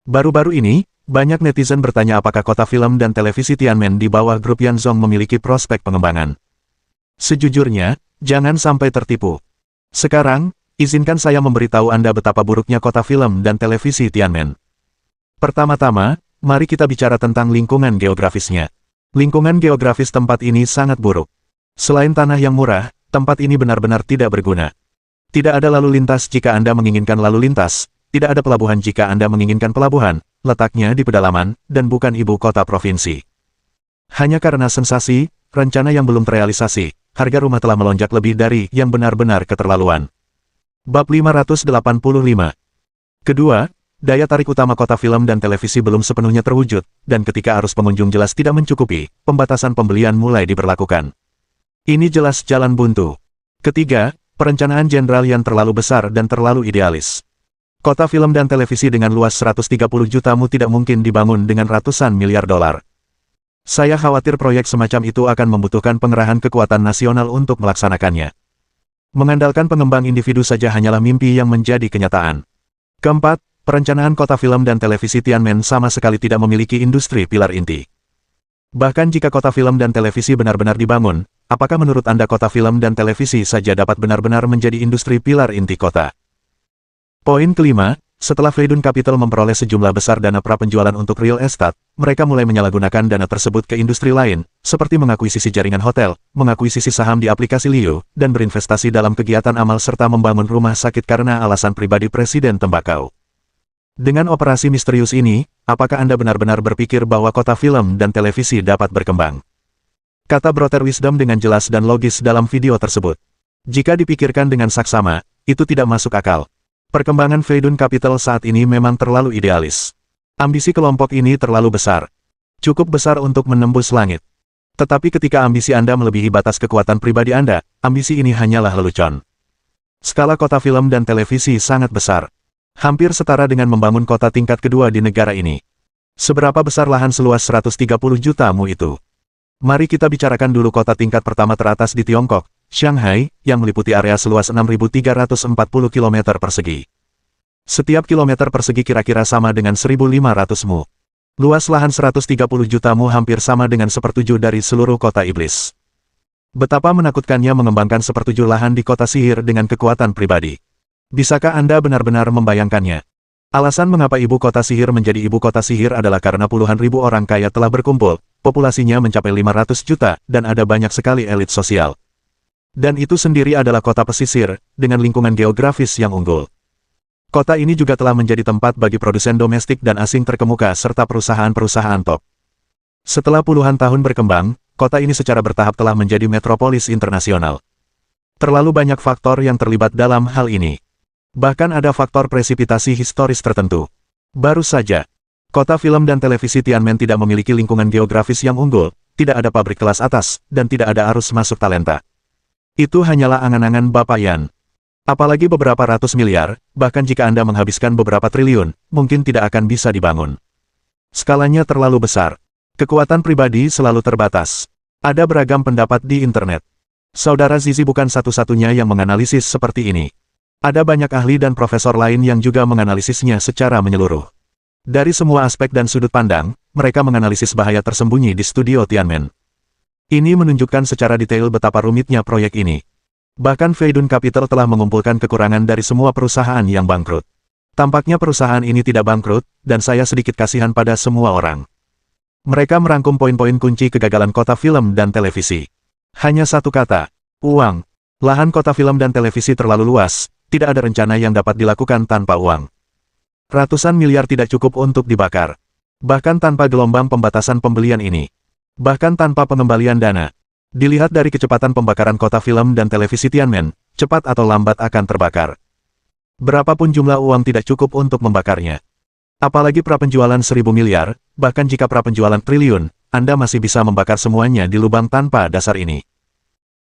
Baru-baru ini, banyak netizen bertanya apakah kota film dan televisi Tianmen di bawah grup Yanzhong memiliki prospek pengembangan. Sejujurnya, jangan sampai tertipu. Sekarang, izinkan saya memberitahu Anda betapa buruknya kota film dan televisi Tianmen. Pertama-tama, mari kita bicara tentang lingkungan geografisnya. Lingkungan geografis tempat ini sangat buruk. Selain tanah yang murah, tempat ini benar-benar tidak berguna. Tidak ada lalu lintas jika Anda menginginkan lalu lintas, tidak ada pelabuhan jika Anda menginginkan pelabuhan, letaknya di pedalaman, dan bukan ibu kota provinsi. Hanya karena sensasi, rencana yang belum terrealisasi, harga rumah telah melonjak lebih dari yang benar-benar keterlaluan. Bab 585. Kedua, daya tarik utama kota film dan televisi belum sepenuhnya terwujud, dan ketika arus pengunjung jelas tidak mencukupi, pembatasan pembelian mulai diberlakukan. Ini jelas jalan buntu. Ketiga, perencanaan jenderal yang terlalu besar dan terlalu idealis. Kota film dan televisi dengan luas 130 juta mu tidak mungkin dibangun dengan ratusan miliar dolar. Saya khawatir proyek semacam itu akan membutuhkan pengerahan kekuatan nasional untuk melaksanakannya. Mengandalkan pengembang individu saja hanyalah mimpi yang menjadi kenyataan. Keempat, perencanaan kota film dan televisi Tianmen sama sekali tidak memiliki industri pilar inti. Bahkan jika kota film dan televisi benar-benar dibangun, apakah menurut Anda kota film dan televisi saja dapat benar-benar menjadi industri pilar inti kota? Poin kelima, setelah Feidun Capital memperoleh sejumlah besar dana prapenjualan untuk real estate, mereka mulai menyalahgunakan dana tersebut ke industri lain, seperti mengakuisisi jaringan hotel, mengakuisisi saham di aplikasi Liu, dan berinvestasi dalam kegiatan amal serta membangun rumah sakit karena alasan pribadi Presiden Tembakau. Dengan operasi misterius ini, apakah Anda benar-benar berpikir bahwa kota film dan televisi dapat berkembang? Kata Brother Wisdom dengan jelas dan logis dalam video tersebut. Jika dipikirkan dengan saksama, itu tidak masuk akal. Perkembangan Feidun Capital saat ini memang terlalu idealis. Ambisi kelompok ini terlalu besar. Cukup besar untuk menembus langit. Tetapi ketika ambisi Anda melebihi batas kekuatan pribadi Anda, ambisi ini hanyalah lelucon. Skala kota film dan televisi sangat besar. Hampir setara dengan membangun kota tingkat kedua di negara ini. Seberapa besar lahan seluas 130 juta mu itu? Mari kita bicarakan dulu kota tingkat pertama teratas di Tiongkok, Shanghai, yang meliputi area seluas 6.340 km persegi. Setiap kilometer persegi kira-kira sama dengan 1.500 mu. Luas lahan 130 juta mu hampir sama dengan 1/7 dari seluruh kota iblis. Betapa menakutkannya mengembangkan 1/7 lahan di kota sihir dengan kekuatan pribadi. Bisakah Anda benar-benar membayangkannya? Alasan mengapa ibu kota sihir menjadi ibu kota sihir adalah karena puluhan ribu orang kaya telah berkumpul, populasinya mencapai 500 juta, dan ada banyak sekali elit sosial. Dan itu sendiri adalah kota pesisir, dengan lingkungan geografis yang unggul. Kota ini juga telah menjadi tempat bagi produsen domestik dan asing terkemuka serta perusahaan-perusahaan top. Setelah puluhan tahun berkembang, kota ini secara bertahap telah menjadi metropolis internasional. Terlalu banyak faktor yang terlibat dalam hal ini. Bahkan ada faktor presipitasi historis tertentu. Baru saja, kota film dan televisi Tianmen tidak memiliki lingkungan geografis yang unggul, tidak ada pabrik kelas atas, dan tidak ada arus masuk talenta. Itu hanyalah angan-angan Bapak Yan. Apalagi beberapa ratus miliar, bahkan jika Anda menghabiskan beberapa triliun, mungkin tidak akan bisa dibangun. Skalanya terlalu besar. Kekuatan pribadi selalu terbatas. Ada beragam pendapat di internet. Saudara Zizi bukan satu-satunya yang menganalisis seperti ini. Ada banyak ahli dan profesor lain yang juga menganalisisnya secara menyeluruh. Dari semua aspek dan sudut pandang, mereka menganalisis bahaya tersembunyi di studio Tianmen. Ini menunjukkan secara detail betapa rumitnya proyek ini. Bahkan Feidun Capital telah mengumpulkan kekurangan dari semua perusahaan yang bangkrut. Tampaknya perusahaan ini tidak bangkrut, dan saya sedikit kasihan pada semua orang. Mereka merangkum poin-poin kunci kegagalan kota film dan televisi. Hanya satu kata, uang. Lahan kota film dan televisi terlalu luas. Tidak ada rencana yang dapat dilakukan tanpa uang. Ratusan miliar tidak cukup untuk dibakar. Bahkan tanpa gelombang pembatasan pembelian ini. Bahkan tanpa pengembalian dana. Dilihat dari kecepatan pembakaran kota film dan televisi Tianmen, cepat atau lambat akan terbakar. Berapapun jumlah uang tidak cukup untuk membakarnya. Apalagi prapenjualan 1.000 miliar, bahkan jika prapenjualan triliun, Anda masih bisa membakar semuanya di lubang tanpa dasar ini.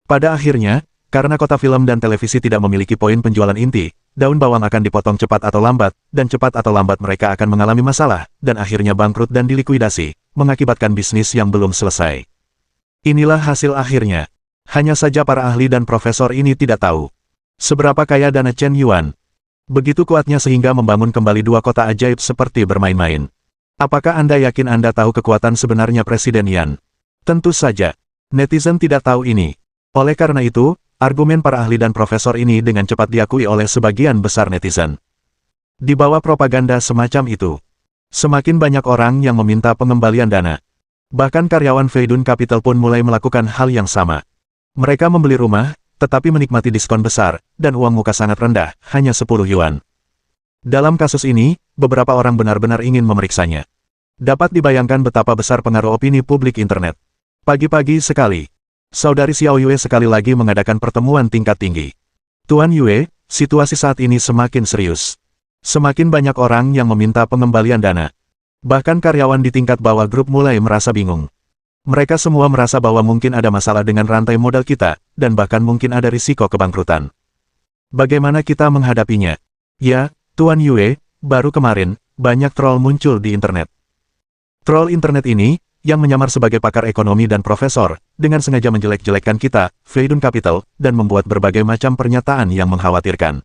Pada akhirnya, karena kota film dan televisi tidak memiliki poin penjualan inti, daun bawang akan dipotong cepat atau lambat, dan cepat atau lambat mereka akan mengalami masalah, dan akhirnya bangkrut dan dilikuidasi, mengakibatkan bisnis yang belum selesai. Inilah hasil akhirnya. Hanya saja para ahli dan profesor ini tidak tahu seberapa kaya dana Chen Yuan. Begitu kuatnya sehingga membangun kembali dua kota ajaib seperti bermain-main. Apakah Anda yakin Anda tahu kekuatan sebenarnya Presiden Yan? Tentu saja, netizen tidak tahu ini. Oleh karena itu, argumen para ahli dan profesor ini dengan cepat diakui oleh sebagian besar netizen. Di bawah propaganda semacam itu, semakin banyak orang yang meminta pengembalian dana. Bahkan karyawan Feidun Capital pun mulai melakukan hal yang sama. Mereka membeli rumah, tetapi menikmati diskon besar, dan uang muka sangat rendah, hanya 10 yuan. Dalam kasus ini, beberapa orang benar-benar ingin memeriksanya. Dapat dibayangkan betapa besar pengaruh opini publik internet. Pagi-pagi sekali, Saudari Xiao Yue sekali lagi mengadakan pertemuan tingkat tinggi. Tuan Yue, situasi saat ini semakin serius. Semakin banyak orang yang meminta pengembalian dana. Bahkan karyawan di tingkat bawah grup mulai merasa bingung. Mereka semua merasa bahwa mungkin ada masalah dengan rantai modal kita, dan bahkan mungkin ada risiko kebangkrutan. Bagaimana kita menghadapinya? Ya, Tuan Yue, baru kemarin, banyak troll muncul di internet. Troll internet ini, yang menyamar sebagai pakar ekonomi dan profesor, dengan sengaja menjelek-jelekkan kita, Feidun Capital, dan membuat berbagai macam pernyataan yang mengkhawatirkan.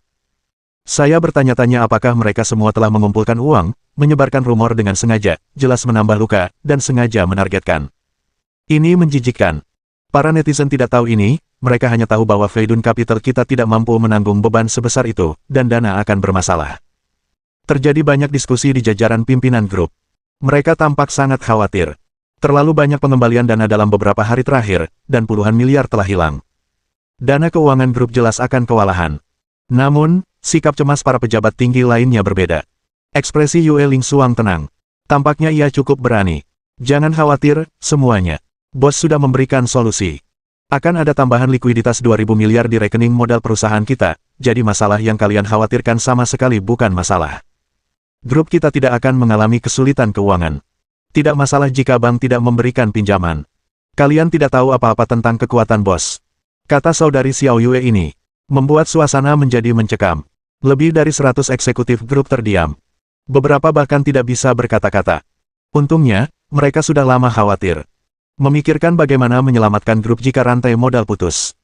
Saya bertanya-tanya apakah mereka semua telah mengumpulkan uang, menyebarkan rumor dengan sengaja, jelas menambah luka, dan sengaja menargetkan. Ini menjijikkan. Para netizen tidak tahu ini, mereka hanya tahu bahwa Feidun Capital kita tidak mampu menanggung beban sebesar itu, dan dana akan bermasalah. Terjadi banyak diskusi di jajaran pimpinan grup. Mereka tampak sangat khawatir. Terlalu banyak pengembalian dana dalam beberapa hari terakhir, dan puluhan miliar telah hilang. Dana keuangan grup jelas akan kewalahan. Namun, sikap cemas para pejabat tinggi lainnya berbeda. Ekspresi Yue Lingsuang tenang. Tampaknya ia cukup berani. Jangan khawatir, semuanya. Bos sudah memberikan solusi. Akan ada tambahan likuiditas 2.000 miliar di rekening modal perusahaan kita, jadi masalah yang kalian khawatirkan sama sekali bukan masalah. Grup kita tidak akan mengalami kesulitan keuangan. Tidak masalah jika bank tidak memberikan pinjaman. Kalian tidak tahu apa-apa tentang kekuatan bos. Kata saudari Xiao Yue ini, membuat suasana menjadi mencekam. Lebih dari 100 eksekutif grup terdiam. Beberapa bahkan tidak bisa berkata-kata. Untungnya, mereka sudah lama khawatir. Memikirkan bagaimana menyelamatkan grup jika rantai modal putus.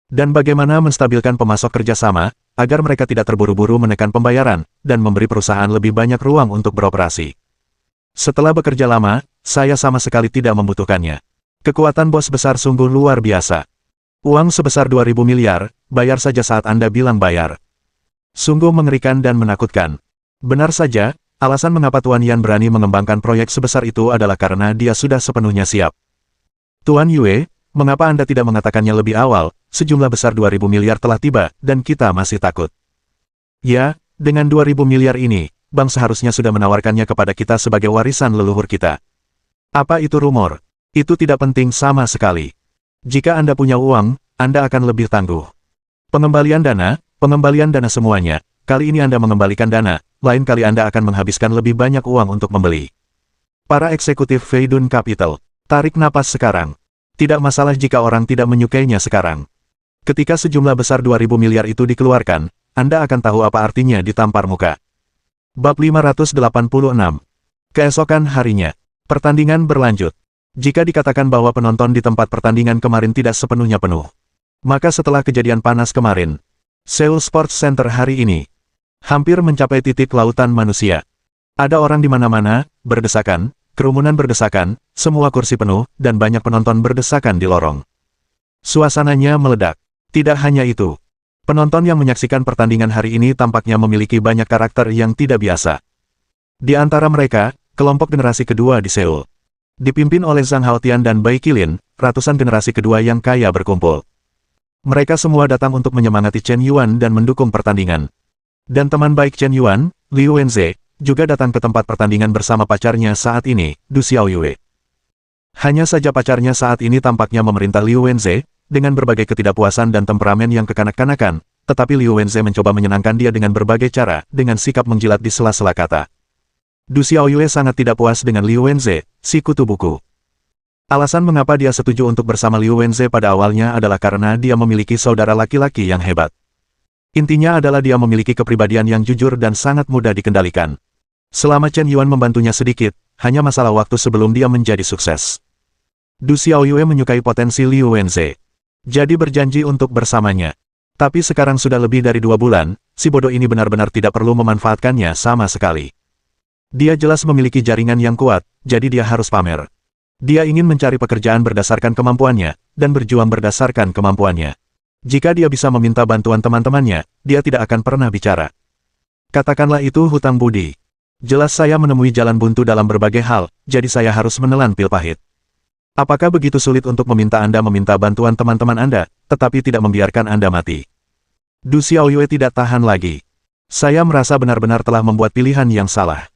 Dan bagaimana menstabilkan pemasok kerjasama, agar mereka tidak terburu-buru menekan pembayaran, dan memberi perusahaan lebih banyak ruang untuk beroperasi. Setelah bekerja lama, saya sama sekali tidak membutuhkannya. Kekuatan bos besar sungguh luar biasa. Uang sebesar 2.000 miliar, bayar saja saat Anda bilang bayar. Sungguh mengerikan dan menakutkan. Benar saja, alasan mengapa Tuan Yan berani mengembangkan proyek sebesar itu adalah karena dia sudah sepenuhnya siap. Tuan Yue, mengapa Anda tidak mengatakannya lebih awal, sejumlah besar 2.000 miliar telah tiba, dan kita masih takut. Ya, dengan 2.000 miliar ini, bank seharusnya sudah menawarkannya kepada kita sebagai warisan leluhur kita. Apa itu rumor? Itu tidak penting sama sekali. Jika Anda punya uang, Anda akan lebih tangguh. Pengembalian dana semuanya, kali ini Anda mengembalikan dana, lain kali Anda akan menghabiskan lebih banyak uang untuk membeli. Para eksekutif Feidun Capital, tarik napas sekarang. Tidak masalah jika orang tidak menyukainya sekarang. Ketika sejumlah besar 2.000 miliar itu dikeluarkan, Anda akan tahu apa artinya ditampar muka. Bab 586. Keesokan harinya, pertandingan berlanjut. Jika dikatakan bahwa penonton di tempat pertandingan kemarin tidak sepenuhnya penuh, maka setelah kejadian panas kemarin, Seoul Sports Center hari ini hampir mencapai titik lautan manusia. Ada orang di mana-mana, berdesakan, kerumunan berdesakan, semua kursi penuh, dan banyak penonton berdesakan di lorong. Suasananya meledak. Tidak hanya itu. Penonton yang menyaksikan pertandingan hari ini tampaknya memiliki banyak karakter yang tidak biasa. Di antara mereka, kelompok generasi kedua di Seoul. Dipimpin oleh Zhang Haotian dan Bai Qilin, ratusan generasi kedua yang kaya berkumpul. Mereka semua datang untuk menyemangati Chen Yuan dan mendukung pertandingan. Dan teman baik Chen Yuan, Liu Wenze, juga datang ke tempat pertandingan bersama pacarnya saat ini, Du Xiao Yue. Hanya saja pacarnya saat ini tampaknya memerintah Liu Wenze, dengan berbagai ketidakpuasan dan temperamen yang kekanak-kanakan, tetapi Liu Wenze mencoba menyenangkan dia dengan berbagai cara, dengan sikap menjilat di sela-sela kata. Du Xiao Yue sangat tidak puas dengan Liu Wenze, si kutu buku. Alasan mengapa dia setuju untuk bersama Liu Wenze pada awalnya adalah karena dia memiliki saudara laki-laki yang hebat. Intinya adalah dia memiliki kepribadian yang jujur dan sangat mudah dikendalikan. Selama Chen Yuan membantunya sedikit, hanya masalah waktu sebelum dia menjadi sukses. Du Xiao Yue menyukai potensi Liu Wenze. Jadi berjanji untuk bersamanya. Tapi sekarang sudah lebih dari 2 bulan, si bodoh ini benar-benar tidak perlu memanfaatkannya sama sekali. Dia jelas memiliki jaringan yang kuat, jadi dia harus pamer. Dia ingin mencari pekerjaan berdasarkan kemampuannya, dan berjuang berdasarkan kemampuannya. Jika dia bisa meminta bantuan teman-temannya, dia tidak akan pernah bicara. Katakanlah itu hutang budi. Jelas saya menemui jalan buntu dalam berbagai hal, jadi saya harus menelan pil pahit. Apakah begitu sulit untuk meminta Anda meminta bantuan teman-teman Anda, tetapi tidak membiarkan Anda mati? Du Xiaoyue tidak tahan lagi. Saya merasa benar-benar telah membuat pilihan yang salah.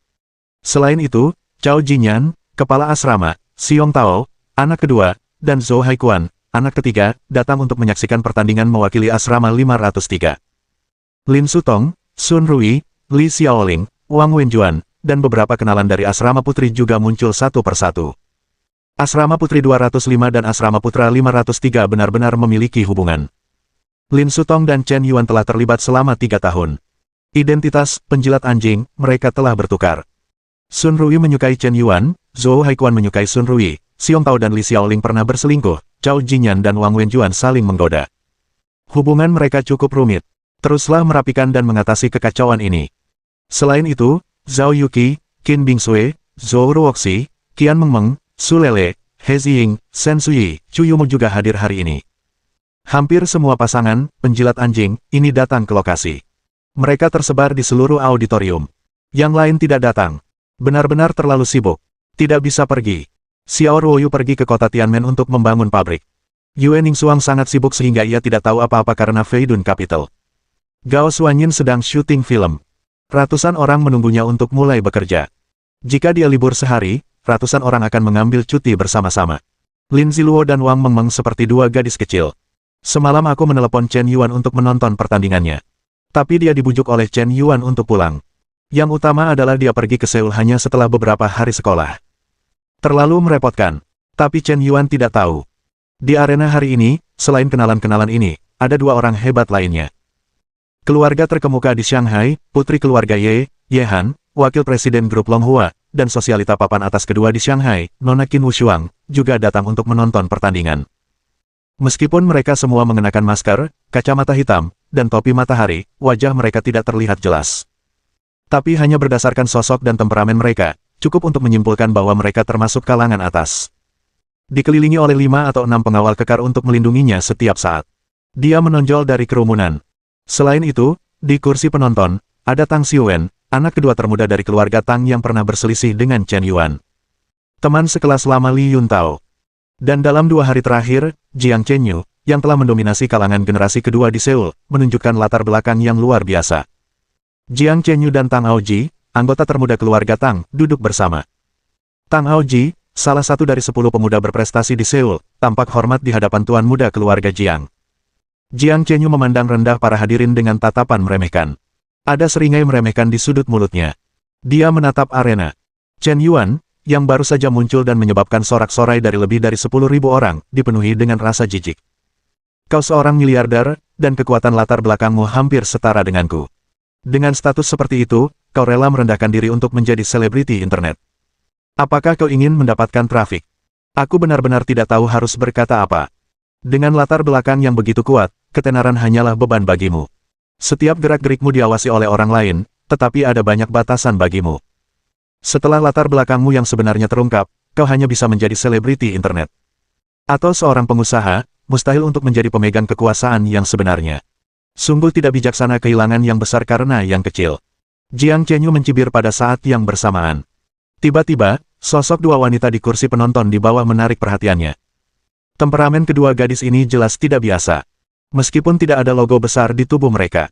Selain itu, Cao Jinyan, kepala asrama, Xiong Tao, anak kedua, dan Zhou Haikuan, anak ketiga, datang untuk menyaksikan pertandingan mewakili asrama 503. Lin Sutong, Sun Rui, Li Xiaoling, Wang Wenjuan, dan beberapa kenalan dari asrama putri juga muncul satu persatu. Asrama Putri 205 dan Asrama Putra 503 benar-benar memiliki hubungan. Lin Sutong dan Chen Yuan telah terlibat selama 3 tahun. Identitas, penjilat anjing, mereka telah bertukar. Sun Rui menyukai Chen Yuan, Zhou Haikuan menyukai Sun Rui, Xiong Tao dan Li Xiaoling pernah berselingkuh, Cao Jinyan dan Wang Wenjuan saling menggoda. Hubungan mereka cukup rumit. Teruslah merapikan dan mengatasi kekacauan ini. Selain itu, Zhao Yuqi, Qin Bingsui, Zhou Ruoxi, Qian Mengmeng, Su Lele, He Ziying, Shen Suyi, Chu Yumu juga hadir hari ini. Hampir semua pasangan, penjilat anjing, ini datang ke lokasi. Mereka tersebar di seluruh auditorium. Yang lain tidak datang. Benar-benar terlalu sibuk. Tidak bisa pergi. Xiao Ruoyu pergi ke kota Tianmen untuk membangun pabrik. Yue Ningxuang sangat sibuk sehingga ia tidak tahu apa-apa karena Feidun Capital. Gao Xuanyin sedang syuting film. Ratusan orang menunggunya untuk mulai bekerja. Jika dia libur sehari, ratusan orang akan mengambil cuti bersama-sama. Lin Ziluo dan Wang Mengmeng seperti dua gadis kecil. Semalam aku menelepon Chen Yuan untuk menonton pertandingannya. Tapi dia dibujuk oleh Chen Yuan untuk pulang. Yang utama adalah dia pergi ke Seoul hanya setelah beberapa hari sekolah. Terlalu merepotkan. Tapi Chen Yuan tidak tahu. Di arena hari ini, selain kenalan-kenalan ini, ada 2 orang hebat lainnya. Keluarga terkemuka di Shanghai, putri keluarga Ye, Yehan, wakil presiden grup Longhua, dan sosialita papan atas kedua di Shanghai, Nona Qin Wushuang, juga datang untuk menonton pertandingan. Meskipun mereka semua mengenakan masker, kacamata hitam, dan topi matahari, wajah mereka tidak terlihat jelas. Tapi hanya berdasarkan sosok dan temperamen mereka, cukup untuk menyimpulkan bahwa mereka termasuk kalangan atas. Dikelilingi oleh 5 atau 6 pengawal kekar untuk melindunginya setiap saat. Dia menonjol dari kerumunan. Selain itu, di kursi penonton, ada Tang Xiuwen, anak kedua termuda dari keluarga Tang yang pernah berselisih dengan Chen Yuan. Teman sekelas lama Li Yuntao. Dan dalam 2 hari terakhir, Jiang Chenyu, yang telah mendominasi kalangan generasi kedua di Seoul, menunjukkan latar belakang yang luar biasa. Jiang Chenyu dan Tang Aoji, anggota termuda keluarga Tang, duduk bersama. Tang Aoji, salah satu dari 10 pemuda berprestasi di Seoul, tampak hormat di hadapan tuan muda keluarga Jiang. Jiang Chenyu memandang rendah para hadirin dengan tatapan meremehkan. Ada seringai meremehkan di sudut mulutnya. Dia menatap arena. Chen Yuan, yang baru saja muncul dan menyebabkan sorak-sorai dari lebih dari 10.000 orang, dipenuhi dengan rasa jijik. Kau seorang miliarder, dan kekuatan latar belakangmu hampir setara denganku. Dengan status seperti itu, kau rela merendahkan diri untuk menjadi selebriti internet. Apakah kau ingin mendapatkan trafik? Aku benar-benar tidak tahu harus berkata apa. Dengan latar belakang yang begitu kuat, ketenaran hanyalah beban bagimu. Setiap gerak-gerikmu diawasi oleh orang lain, tetapi ada banyak batasan bagimu. Setelah latar belakangmu yang sebenarnya terungkap, kau hanya bisa menjadi selebriti internet. Atau seorang pengusaha, mustahil untuk menjadi pemegang kekuasaan yang sebenarnya. Sungguh tidak bijaksana kehilangan yang besar karena yang kecil. Jiang Chenyu mencibir pada saat yang bersamaan. Tiba-tiba, sosok 2 wanita di kursi penonton di bawah menarik perhatiannya. Temperamen kedua gadis ini jelas tidak biasa. Meskipun tidak ada logo besar di tubuh mereka.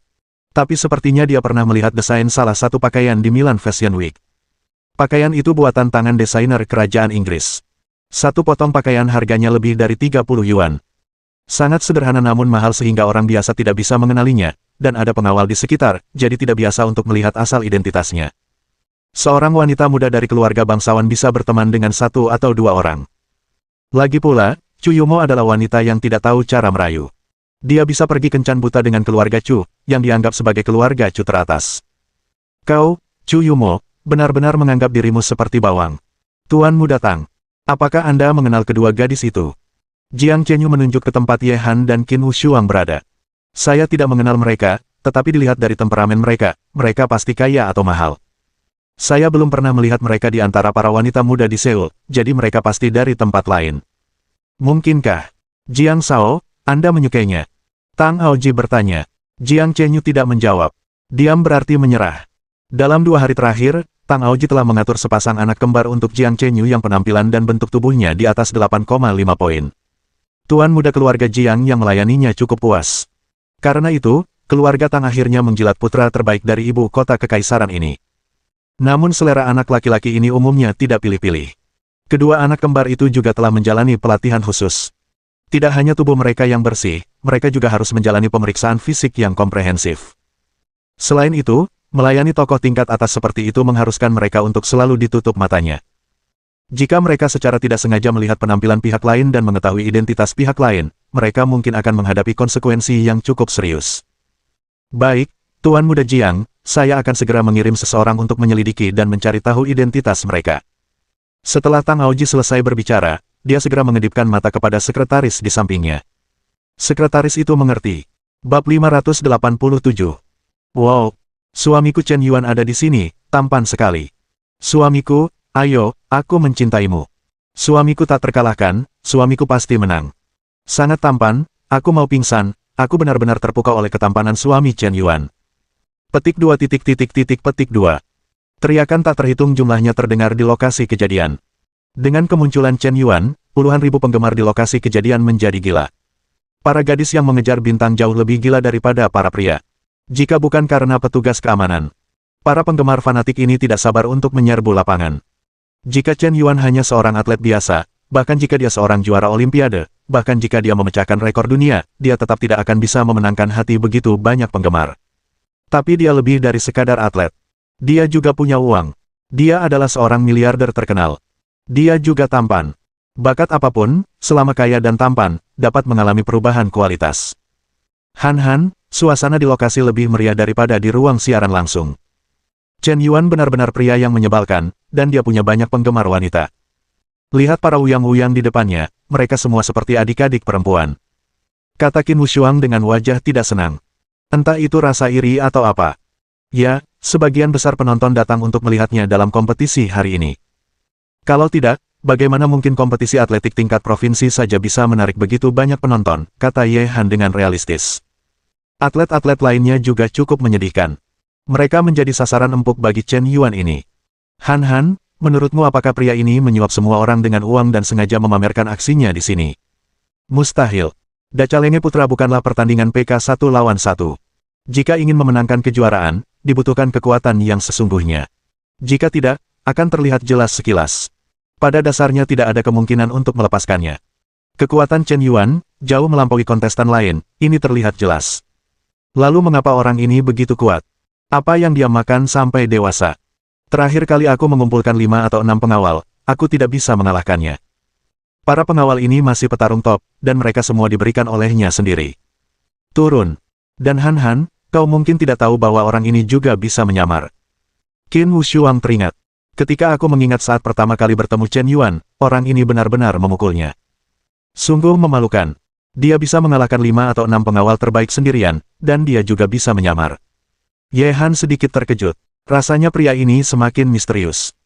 Tapi sepertinya dia pernah melihat desain salah satu pakaian di Milan Fashion Week. Pakaian itu buatan tangan desainer kerajaan Inggris. Satu potong pakaian harganya lebih dari 30 yuan. Sangat sederhana namun mahal sehingga orang biasa tidak bisa mengenalinya, dan ada pengawal di sekitar, jadi tidak biasa untuk melihat asal identitasnya. Seorang wanita muda dari keluarga bangsawan bisa berteman dengan 1 atau 2 orang. Lagi pula, Chu Yumo adalah wanita yang tidak tahu cara merayu. Dia bisa pergi kencan buta dengan keluarga Chu, yang dianggap sebagai keluarga Chu teratas. Kau, Chu Yumo, benar-benar menganggap dirimu seperti bawang. Tuanmu datang. Apakah Anda mengenal kedua gadis itu? Jiang Chenyu menunjuk ke tempat Ye Han dan Qin Wushuang berada. Saya tidak mengenal mereka, tetapi dilihat dari temperamen mereka, mereka pasti kaya atau mahal. Saya belum pernah melihat mereka di antara para wanita muda di Seoul, jadi mereka pasti dari tempat lain. Mungkinkah Jiang Shao, Anda menyukainya? Tang Haoji bertanya. Jiang Chenyu tidak menjawab. Diam berarti menyerah. Dalam 2 hari terakhir, Tang Haoji telah mengatur sepasang anak kembar untuk Jiang Chenyu yang penampilan dan bentuk tubuhnya di atas 8,5 poin. Tuan muda keluarga Jiang yang melayaninya cukup puas. Karena itu, keluarga Tang akhirnya menjilat putra terbaik dari ibu kota kekaisaran ini. Namun selera anak laki-laki ini umumnya tidak pilih-pilih. Kedua anak kembar itu juga telah menjalani pelatihan khusus. Tidak hanya tubuh mereka yang bersih, mereka juga harus menjalani pemeriksaan fisik yang komprehensif. Selain itu, melayani tokoh tingkat atas seperti itu mengharuskan mereka untuk selalu ditutup matanya. Jika mereka secara tidak sengaja melihat penampilan pihak lain dan mengetahui identitas pihak lain, mereka mungkin akan menghadapi konsekuensi yang cukup serius. Baik, Tuan Muda Jiang, saya akan segera mengirim seseorang untuk menyelidiki dan mencari tahu identitas mereka. Setelah Tang Haoji selesai berbicara, dia segera mengedipkan mata kepada sekretaris di sampingnya. Sekretaris itu mengerti. Bab 587. Wow, suamiku Chen Yuan ada di sini, tampan sekali. Suamiku, ayo, aku mencintaimu. Suamiku tak terkalahkan, suamiku pasti menang. Sangat tampan, aku mau pingsan, aku benar-benar terpukau oleh ketampanan suami Chen Yuan. Petik 2 petik 2. Teriakan tak terhitung jumlahnya terdengar di lokasi kejadian. Dengan kemunculan Chen Yuan, puluhan ribu penggemar di lokasi kejadian menjadi gila. Para gadis yang mengejar bintang jauh lebih gila daripada para pria. Jika bukan karena petugas keamanan, para penggemar fanatik ini tidak sabar untuk menyerbu lapangan. Jika Chen Yuan hanya seorang atlet biasa, bahkan jika dia seorang juara olimpiade, bahkan jika dia memecahkan rekor dunia, dia tetap tidak akan bisa memenangkan hati begitu banyak penggemar. Tapi dia lebih dari sekadar atlet. Dia juga punya uang. Dia adalah seorang miliarder terkenal. Dia juga tampan. Bakat apapun, selama kaya dan tampan, dapat mengalami perubahan kualitas. Han, suasana di lokasi lebih meriah daripada di ruang siaran langsung. Chen Yuan benar-benar pria yang menyebalkan, dan dia punya banyak penggemar wanita. Lihat para uyang-uyang di depannya, mereka semua seperti adik-adik perempuan. Kata Qin Wushuang dengan wajah tidak senang. Entah itu rasa iri atau apa. Ya, sebagian besar penonton datang untuk melihatnya dalam kompetisi hari ini. Kalau tidak, bagaimana mungkin kompetisi atletik tingkat provinsi saja bisa menarik begitu banyak penonton, kata Ye Han dengan realistis. Atlet-atlet lainnya juga cukup menyedihkan. Mereka menjadi sasaran empuk bagi Chen Yuan ini. Han, menurutmu apakah pria ini menyuap semua orang dengan uang dan sengaja memamerkan aksinya di sini? Mustahil. Dacalenge Putra bukanlah pertandingan PK1 lawan 1. Jika ingin memenangkan kejuaraan, dibutuhkan kekuatan yang sesungguhnya. Jika tidak, akan terlihat jelas sekilas. Pada dasarnya tidak ada kemungkinan untuk melepaskannya. Kekuatan Chen Yuan, jauh melampaui kontestan lain, ini terlihat jelas. Lalu mengapa orang ini begitu kuat? Apa yang dia makan sampai dewasa? Terakhir kali aku mengumpulkan 5 atau 6 pengawal, aku tidak bisa mengalahkannya. Para pengawal ini masih petarung top, dan mereka semua diberikan olehnya sendiri. Turun. Dan Han, kau mungkin tidak tahu bahwa orang ini juga bisa menyamar. Qin Wushuang teringat. Ketika aku mengingat saat pertama kali bertemu Chen Yuan, orang ini benar-benar memukulnya. Sungguh memalukan. Dia bisa mengalahkan 5 atau 6 pengawal terbaik sendirian, dan dia juga bisa menyamar. Ye Han sedikit terkejut. Rasanya pria ini semakin misterius.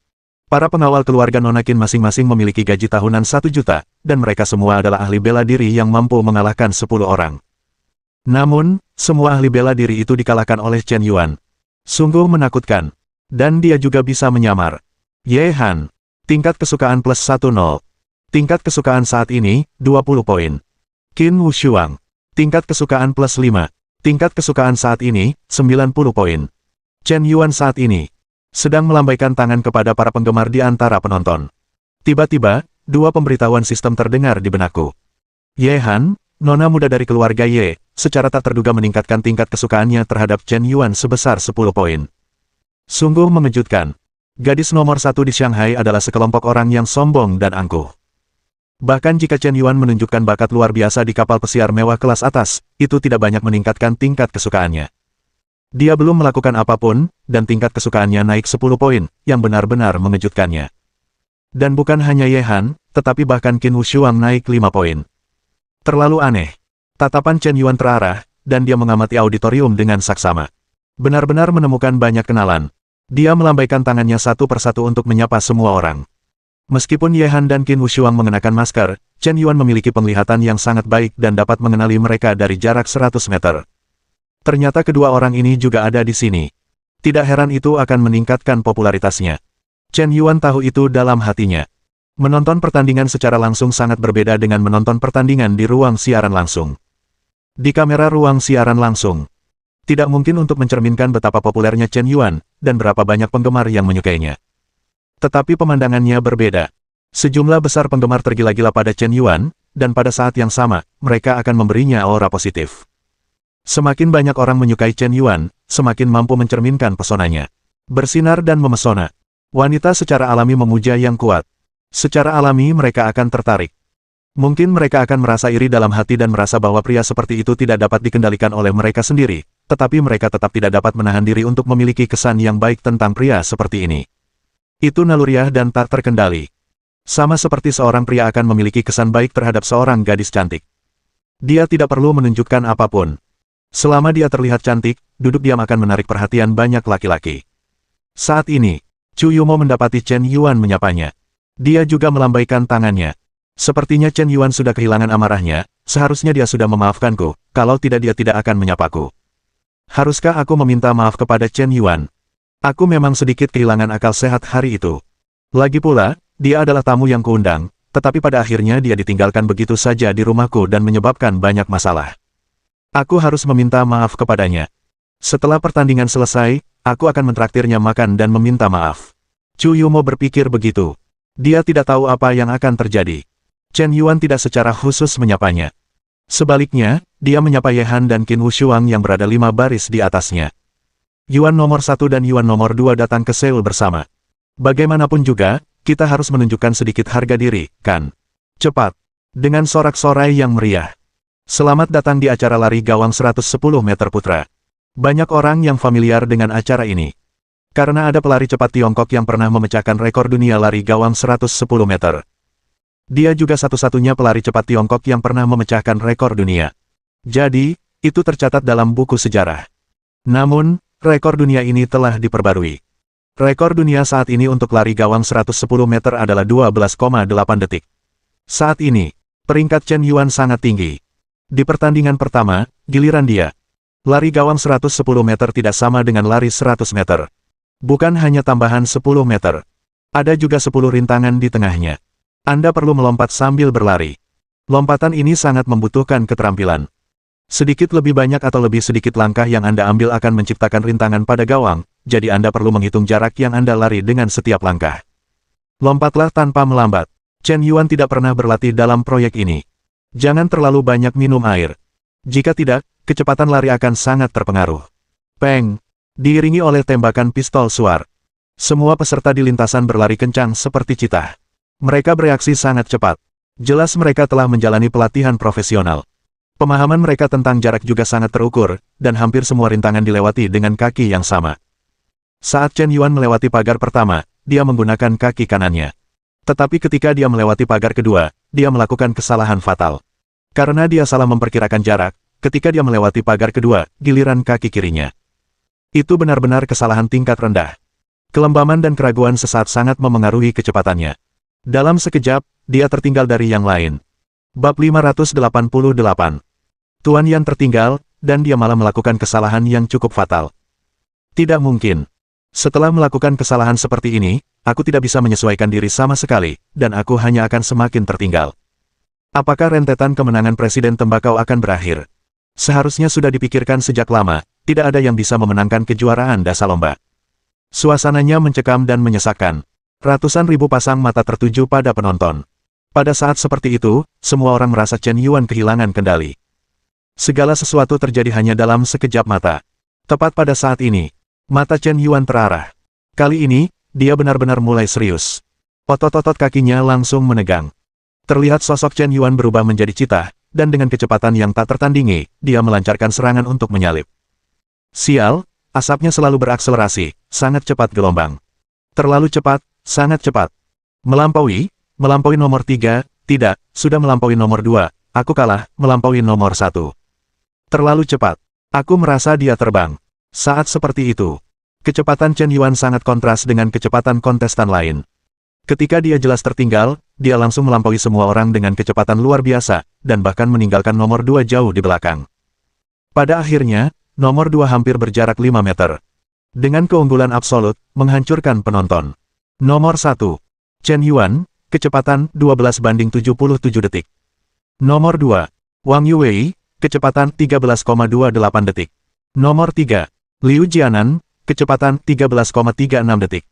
Para pengawal keluarga Nona Qin masing-masing memiliki gaji tahunan 1 juta, dan mereka semua adalah ahli bela diri yang mampu mengalahkan 10 orang. Namun, semua ahli bela diri itu dikalahkan oleh Chen Yuan. Sungguh menakutkan. Dan dia juga bisa menyamar. Ye Han. Tingkat kesukaan plus 10. Tingkat kesukaan saat ini, 20 poin. Qin Wushuang. Tingkat kesukaan plus 5. Tingkat kesukaan saat ini, 90 poin. Chen Yuan saat ini sedang melambaikan tangan kepada para penggemar di antara penonton. Tiba-tiba, 2 pemberitahuan sistem terdengar di benakku. Ye Han, nona muda dari keluarga Ye, secara tak terduga meningkatkan tingkat kesukaannya terhadap Chen Yuan sebesar 10 poin. Sungguh mengejutkan. Gadis nomor 1 di Shanghai adalah sekelompok orang yang sombong dan angkuh. Bahkan jika Chen Yuan menunjukkan bakat luar biasa di kapal pesiar mewah kelas atas, itu tidak banyak meningkatkan tingkat kesukaannya. Dia belum melakukan apapun, dan tingkat kesukaannya naik 10 poin, yang benar-benar mengejutkannya. Dan bukan hanya Ye Han, tetapi bahkan Qin Wushuang naik 5 poin. Terlalu aneh. Tatapan Chen Yuan terarah, dan dia mengamati auditorium dengan saksama. Benar-benar menemukan banyak kenalan. Dia melambaikan tangannya satu persatu untuk menyapa semua orang. Meskipun Ye Han dan Qin Wushuang mengenakan masker, Chen Yuan memiliki penglihatan yang sangat baik dan dapat mengenali mereka dari jarak 100 meter. Ternyata kedua orang ini juga ada di sini. Tidak heran itu akan meningkatkan popularitasnya. Chen Yuan tahu itu dalam hatinya. Menonton pertandingan secara langsung sangat berbeda dengan menonton pertandingan di ruang siaran langsung. Di kamera ruang siaran langsung, tidak mungkin untuk mencerminkan betapa populernya Chen Yuan, dan berapa banyak penggemar yang menyukainya. Tetapi pemandangannya berbeda. Sejumlah besar penggemar tergila-gila pada Chen Yuan, dan pada saat yang sama, mereka akan memberinya aura positif. Semakin banyak orang menyukai Chen Yuan, semakin mampu mencerminkan pesonanya. Bersinar dan memesona. Wanita secara alami memuja yang kuat. Secara alami mereka akan tertarik. Mungkin mereka akan merasa iri dalam hati dan merasa bahwa pria seperti itu tidak dapat dikendalikan oleh mereka sendiri, tetapi mereka tetap tidak dapat menahan diri untuk memiliki kesan yang baik tentang pria seperti ini. Itu naluriah dan tak terkendali. Sama seperti seorang pria akan memiliki kesan baik terhadap seorang gadis cantik. Dia tidak perlu menunjukkan apapun. Selama dia terlihat cantik, duduk diam akan menarik perhatian banyak laki-laki. Saat ini, Chu Yumo mendapati Chen Yuan menyapanya. Dia juga melambaikan tangannya. Sepertinya Chen Yuan sudah kehilangan amarahnya, seharusnya dia sudah memaafkanku, kalau tidak dia tidak akan menyapaku. Haruskah aku meminta maaf kepada Chen Yuan? Aku memang sedikit kehilangan akal sehat hari itu. Lagi pula, dia adalah tamu yang kuundang, tetapi pada akhirnya dia ditinggalkan begitu saja di rumahku dan menyebabkan banyak masalah. Aku harus meminta maaf kepadanya. Setelah pertandingan selesai, aku akan mentraktirnya makan dan meminta maaf. Chu Yumo berpikir begitu. Dia tidak tahu apa yang akan terjadi. Chen Yuan tidak secara khusus menyapanya. Sebaliknya, dia menyapa Ye Han dan Qin Wushuang yang berada 5 baris di atasnya. Yuan nomor 1 dan Yuan nomor 2 datang ke Seoul bersama. Bagaimanapun juga, kita harus menunjukkan sedikit harga diri, kan? Cepat. Dengan sorak-sorai yang meriah. Selamat datang di acara lari gawang 110 meter putra. Banyak orang yang familiar dengan acara ini. Karena ada pelari cepat Tiongkok yang pernah memecahkan rekor dunia lari gawang 110 meter. Dia juga satu-satunya pelari cepat Tiongkok yang pernah memecahkan rekor dunia. Jadi, itu tercatat dalam buku sejarah. Namun, rekor dunia ini telah diperbarui. Rekor dunia saat ini untuk lari gawang 110 meter adalah 12,8 detik. Saat ini, peringkat Chen Yuan sangat tinggi. Di pertandingan pertama, giliran dia. Lari gawang 110 meter tidak sama dengan lari 100 meter. Bukan hanya tambahan 10 meter. Ada juga 10 rintangan di tengahnya. Anda perlu melompat sambil berlari. Lompatan ini sangat membutuhkan keterampilan. Sedikit lebih banyak atau lebih sedikit langkah yang Anda ambil akan menciptakan rintangan pada gawang, jadi Anda perlu menghitung jarak yang Anda lari dengan setiap langkah. Lompatlah tanpa melambat. Chen Yuan tidak pernah berlatih dalam proyek ini. Jangan terlalu banyak minum air. Jika tidak, kecepatan lari akan sangat terpengaruh. Peng! Diiringi oleh tembakan pistol suar. Semua peserta di lintasan berlari kencang seperti citah. Mereka bereaksi sangat cepat. Jelas mereka telah menjalani pelatihan profesional. Pemahaman mereka tentang jarak juga sangat terukur, dan hampir semua rintangan dilewati dengan kaki yang sama. Saat Chen Yuan melewati pagar pertama, dia menggunakan kaki kanannya. Tetapi ketika dia melewati pagar kedua, dia melakukan kesalahan fatal. Karena dia salah memperkirakan jarak, ketika dia melewati pagar kedua, giliran kaki kirinya. Itu benar-benar kesalahan tingkat rendah. Kelembaman dan keraguan sesaat sangat memengaruhi kecepatannya. Dalam sekejap, dia tertinggal dari yang lain. Bab 588. Tuan Yan tertinggal, dan dia malah melakukan kesalahan yang cukup fatal. Tidak mungkin. Setelah melakukan kesalahan seperti ini, aku tidak bisa menyesuaikan diri sama sekali, dan aku hanya akan semakin tertinggal. Apakah rentetan kemenangan Presiden Tembakau akan berakhir? Seharusnya sudah dipikirkan sejak lama, tidak ada yang bisa memenangkan kejuaraan dasar lomba. Suasananya mencekam dan menyesakkan. Ratusan ribu pasang mata tertuju pada penonton. Pada saat seperti itu, semua orang merasa Chen Yuan kehilangan kendali. Segala sesuatu terjadi hanya dalam sekejap mata. Tepat pada saat ini, mata Chen Yuan terarah. Kali ini, dia benar-benar mulai serius. Otot-otot kakinya langsung menegang. Terlihat sosok Chen Yuan berubah menjadi citah, dan dengan kecepatan yang tak tertandingi, dia melancarkan serangan untuk menyalip. Sial, asapnya selalu berakselerasi, sangat cepat gelombang. Terlalu cepat, sangat cepat. Melampaui nomor 3, tidak, sudah melampaui nomor 2, aku kalah, melampaui nomor 1. Terlalu cepat. Aku merasa dia terbang. Saat seperti itu, kecepatan Chen Yuan sangat kontras dengan kecepatan kontestan lain. Ketika dia jelas tertinggal, dia langsung melampaui semua orang dengan kecepatan luar biasa, dan bahkan meninggalkan nomor 2 jauh di belakang. Pada akhirnya, nomor 2 hampir berjarak 5 meter. Dengan keunggulan absolut, menghancurkan penonton. Nomor 1. Chen Yuan, kecepatan 12/77 detik. Nomor 2. Wang Yuwei, kecepatan 13,28 detik. Nomor 3. Liu Jianan, kecepatan 13,36 detik.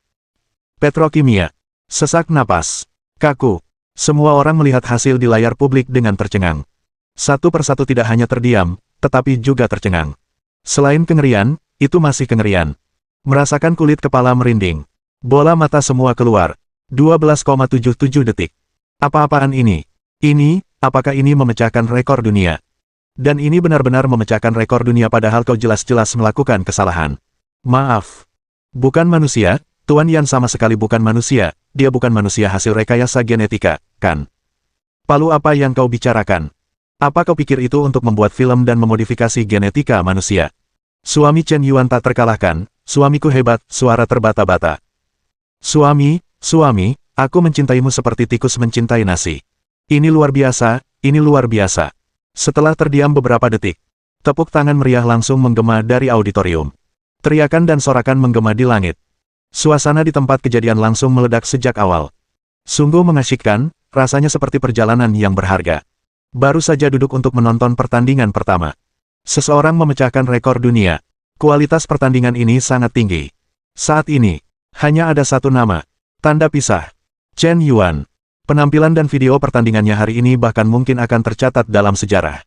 Petrokimia. Sesak napas. Kaku. Semua orang melihat hasil di layar publik dengan tercengang. Satu persatu tidak hanya terdiam, tetapi juga tercengang. Selain kengerian, itu masih kengerian. Merasakan kulit kepala merinding. Bola mata semua keluar. 12,77 detik. Apa-apaan ini? Apakah ini memecahkan rekor dunia? Dan ini benar-benar memecahkan rekor dunia padahal kau jelas-jelas melakukan kesalahan. Maaf. Bukan manusia, Tuan Yan sama sekali bukan manusia, dia bukan manusia hasil rekayasa genetika, kan? Palu apa yang kau bicarakan? Apa kau pikir itu untuk membuat film dan memodifikasi genetika manusia? Suami Chen Yuan tak terkalahkan, suamiku hebat, suara terbata-bata. Suami, aku mencintaimu seperti tikus mencintai nasi. Ini luar biasa, ini luar biasa. Setelah terdiam beberapa detik, tepuk tangan meriah langsung menggema dari auditorium. Teriakan dan sorakan menggema di langit. Suasana di tempat kejadian langsung meledak sejak awal. Sungguh mengasyikkan, rasanya seperti perjalanan yang berharga. Baru saja duduk untuk menonton pertandingan pertama. Seseorang memecahkan rekor dunia. Kualitas pertandingan ini sangat tinggi. Saat ini, hanya ada satu nama. Tanda pisah. Chen Yuan. Penampilan dan video pertandingannya hari ini bahkan mungkin akan tercatat dalam sejarah.